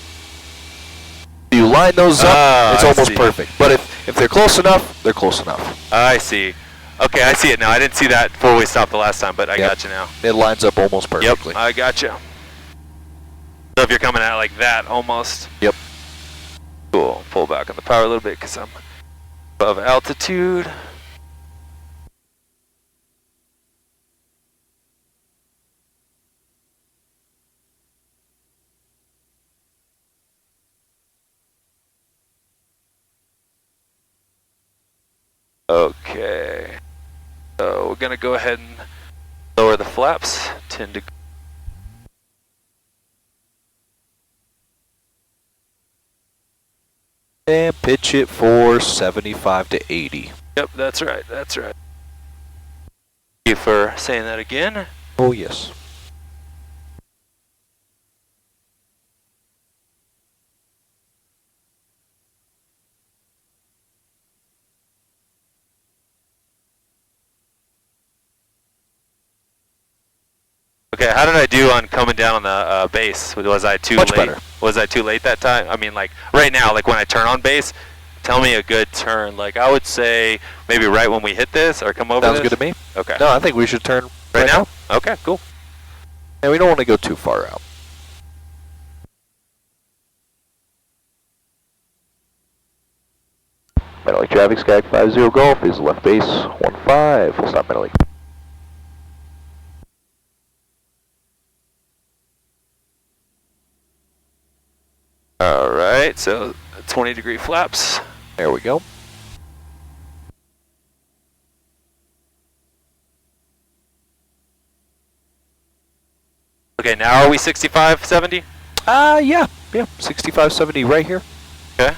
You line those up, Ah, it's I almost see. perfect. But if they're close enough, they're close enough. I see. Okay, I see it now. I didn't see that four-way stop the last time, but I got you now. It lines up almost perfectly. Yep, I got you. So if you're coming at it like that, almost. Yep. Cool. Pull back on the power a little bit because I'm above altitude. Okay. So we're gonna go ahead and lower the flaps 10 degrees. And pitch it for 75 to 80. Yep, that's right, that's right. Thank you for saying that again. Oh, yes. Okay, how did I do on coming down on the base? Was I too Much late? better. Was I too late that time? I mean, like right now, like when I turn on base, tell me a good turn. Like I would say maybe right when we hit this or come over Sounds this. good to me. Okay. No, I think we should turn Right now? Okay, cool. And we don't want to go too far out. Metal Lake traffic, Sky 50 Golf is left base 15. Full stop, Metal Lake. All right, so 20-degree flaps. There we go. Okay, now are we 65, 70? Yeah. 65, 70 right here. Okay.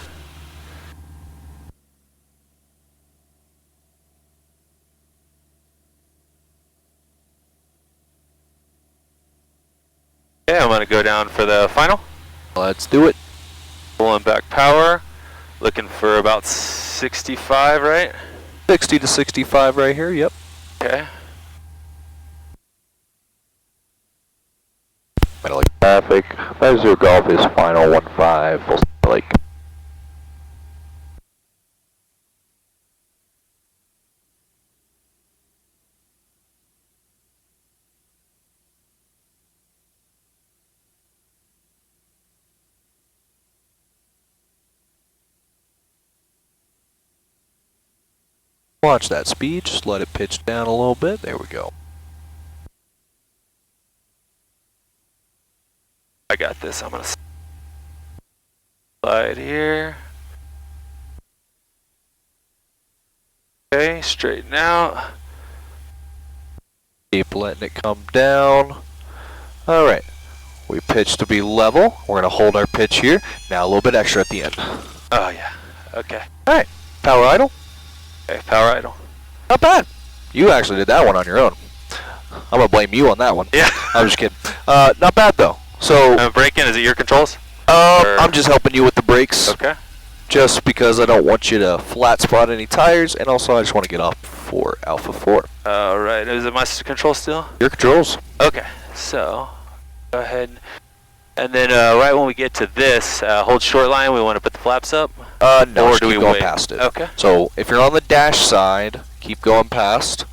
Okay, I'm gonna go down for the final. Let's do it. Pulling back power. Looking for about 65, right? 60 to 65 right here, yep. Okay. Metal Lake traffic, 50 Golf is final 15. Full stop, Metal Lake. Watch that speed, just let it pitch down a little bit. There we go. I got this. I'm gonna slide here. Okay, straighten out. Keep letting it come down. Alright. We pitch to be level. We're going to hold our pitch here. Now a little bit extra at the end. Oh yeah. Okay. Alright. Power idle. Okay, power idle. Not bad. You actually did that one on your own. I'm going to blame you on that one. Yeah. I'm just kidding. Not bad though. So, braking, is it your controls? I'm just helping you with the brakes. Okay. Just because I don't want you to flat spot any tires, and also I just want to get off for Alpha 4. Alright, is it my control still? Your controls. Okay, so go ahead and then right when we get to this, hold short line, we want to put the flaps up? No, or just do we keep going wait? past it. Okay. So if you're on the dash side, keep going past.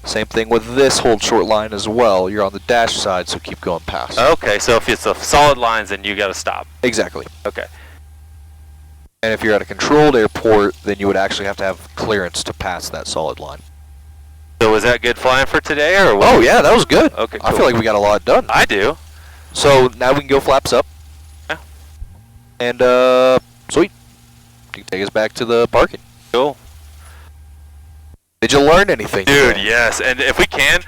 Same thing with this hold short line as well. You're on the dash side, so keep going past. Okay, so if it's a solid lines, then you got to stop. Exactly. Okay. And if you're at a controlled airport, then you would actually have to have clearance to pass that solid line. So was that good flying for today, or what? Oh yeah, that was good. Okay, I cool. feel like we got a lot done. I do. So now we can go flaps up. Yeah. And sweet. You can take us back to the parking. Cool. Did you learn anything Dude, today? yes, and if we can,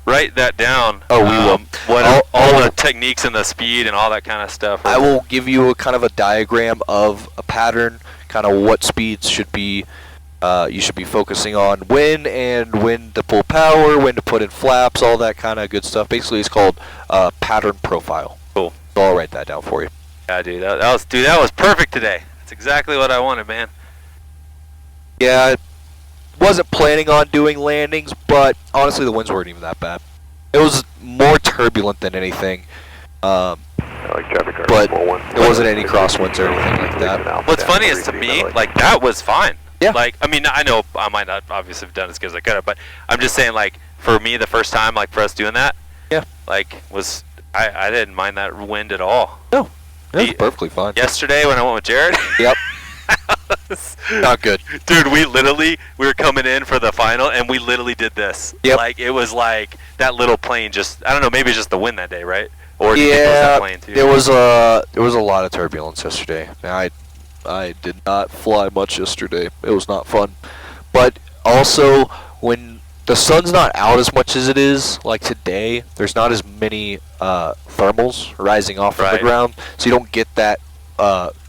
write that down. Oh, we will. What all the techniques and the speed and all that kind of stuff. I will give you a kind of a diagram of a pattern, kind of what speeds should be, you should be focusing on when to pull power, when to put in flaps, all that kind of good stuff. Basically, it's called pattern profile. Cool. So I'll write that down for you. Yeah, dude, that was perfect today. That's exactly what I wanted, man. Yeah, I wasn't planning on doing landings, but honestly, the winds weren't even that bad. It was more turbulent than anything. But there wasn't any crosswinds or anything like that. What's funny is to me, like that was fine. Yeah. Like, I mean, I know I might not obviously have done as good as I could have, but I'm just saying, like, for me, the first time, like, for us doing that, Yeah. like, was I didn't mind that wind at all. No, that's perfectly fine. Yesterday when I went with Jared. Yep. Not good. Dude, we were coming in for the final, and we literally did this. Yep. Like, it was like that little plane just, I don't know, maybe it's just the wind that day, right? Or do you think it was that plane too? there was a lot of turbulence yesterday. I did not fly much yesterday. It was not fun. But also, when the sun's not out as much as it is, like today, there's not as many thermals rising off from the Right. ground, so you don't get that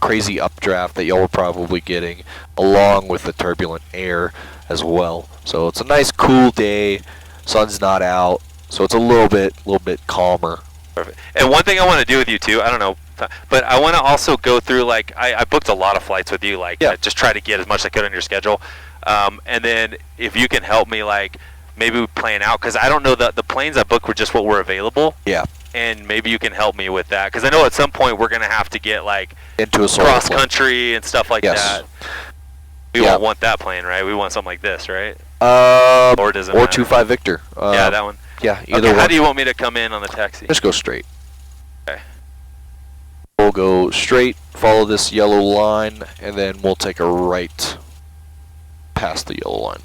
crazy updraft that y'all were probably getting, along with the turbulent air as well. So it's a nice cool day. Sun's not out, so it's a little bit calmer. Perfect. And one thing I want to do with you too, I don't know, but I want to also go through, like, I booked a lot of flights with you, like, Yeah. just try to get as much as I could on your schedule. And then if you can help me, like, maybe we plan out, because I don't know, the planes I booked were just what were available. Yeah. And maybe you can help me with that, because I know at some point we're going to have to get, like, Into a solar cross flight. country and stuff like Yes. that. We Yeah. won't want that plane, right? We want something like this, right? Or does it matter? 25 Victor. Yeah, that one. Yeah, either Okay, one. how do you want me to come in on the taxi? Just go straight. Okay. We'll go straight, follow this yellow line, and then we'll take a right past the yellow line.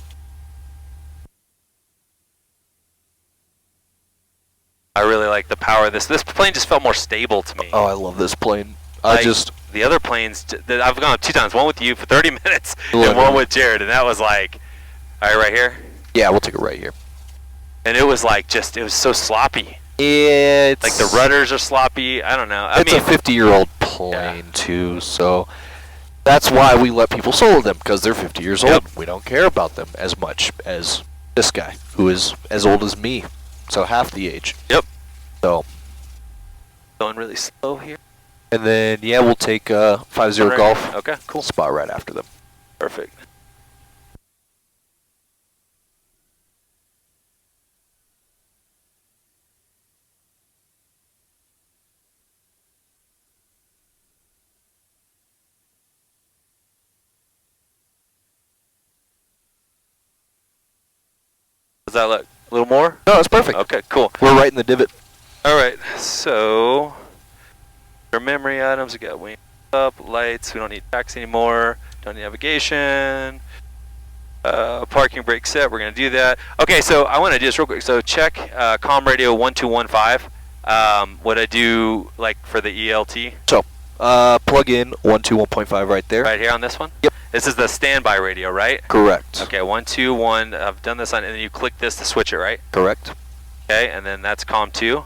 I really like the power of this. This plane just felt more stable to me. Oh, I love this plane. Like, the other planes that I've gone 2 times, one with you for 30 minutes and Love one it. with Jared, and that was like, all right, right here. Yeah, we'll take it right here. And it was like it was so sloppy. It's Like the rudders are sloppy. I don't know. It's a 50-year-old plane too, so that's why we let people solo them, because they're 50 years old. Yep. We don't care about them as much as this guy, who is as old as me, so half the age. Yep. So, Going really slow here. and then yeah, we'll take 50 Right. Golf. Okay, cool. Spot right after them. Perfect. Does that look a little more? No, it's perfect. Okay, cool. We're right in the divot. All right, so our memory items, we got wing up, lights, we don't need taxi anymore, don't need navigation, parking brake set, we're going to do that. Okay, so I want to do this real quick. So check comm radio 1215. What I do, like, for the ELT? So, plug in 121.5 right there. Right here on this one? Yep. This is the standby radio, right? Correct. Okay, 121. I've done this on, and then you click this to switch it, right? Correct. Okay, and then that's comm 2.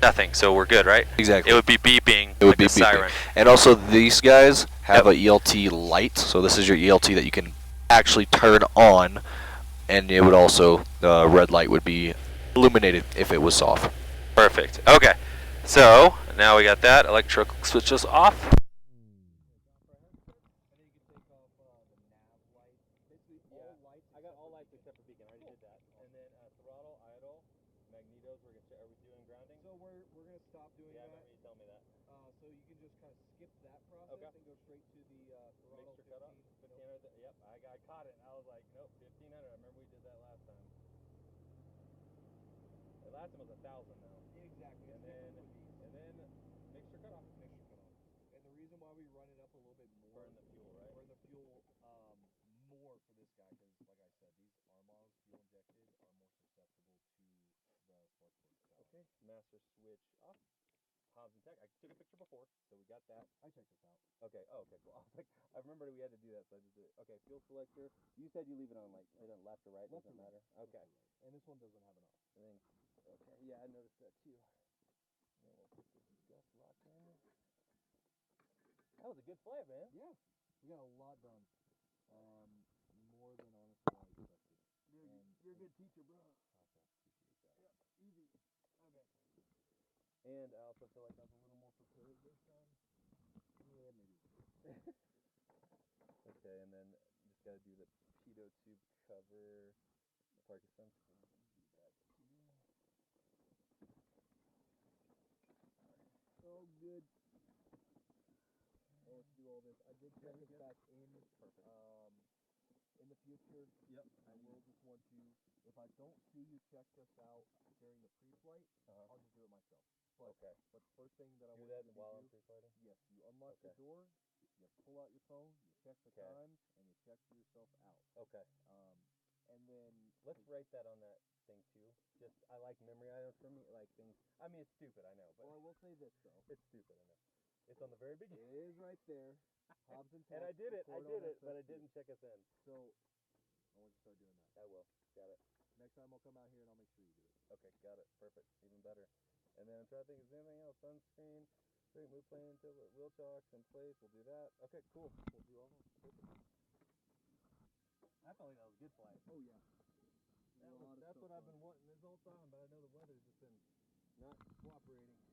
Nothing, so we're good, right? Exactly. It would be beeping. It would like be a beeping. siren. And also, these guys have Yep. a ELT light, so this is your ELT that you can actually turn on, and it would also, the red light would be illuminated if it was off. Perfect. Okay, so now we got that. Electrical switches off. Master switch off. Comms and tech. I took a picture before, so we got that. I checked this out. Okay. Oh, okay. Cool. I was like, I remember we had to do that, so I just did it. Okay. Fuel selector. You said you leave it on, like, left or right. Doesn't matter. Okay. And this one doesn't have an off. Okay. Yeah, I noticed that too. And we'll put this gust lock in. That was a good flight, man. Yeah. We got a lot done. More than honestly I expected. You're a good teacher, bro. Easy. Okay. And I also feel like I was a little more prepared this time. Yeah, maybe. Okay, and then just gotta do the pitot tube cover, the parking sensor. Do that too. Oh, good. Oh, let's do do all this. I did check us back in. Perfect. In the future, I will just want you, if I don't see you check us out during the pre-flight, I'll just do it myself. But, but the first thing that I want you to do, while I'm pre-flighting? yes, you unlock the door, you pull out your phone, you check the times, and you check yourself out. Okay. And then... Let's write that on that thing too. Just, I like memory items for me, like things, I mean, it's stupid, I know, but... Well, I will say this, though. It's stupid, I know. It's on the very beginning. It is right there. Hobbs and And I did it, but I didn't check us in. So, I want you to start doing that. I will. Got it. Next time I'll come out here and I'll make sure you do it. Okay, got it. Perfect. Even better. And then I'm trying to think, is there anything else? Sunscreen. Great, move plane until the wheel chocks in place. We'll do that. Okay, cool. We'll do all that. Perfect. I felt like that was a good flight. Oh, yeah. That's what I've been wanting this whole time, but I know the weather's just been not cooperating.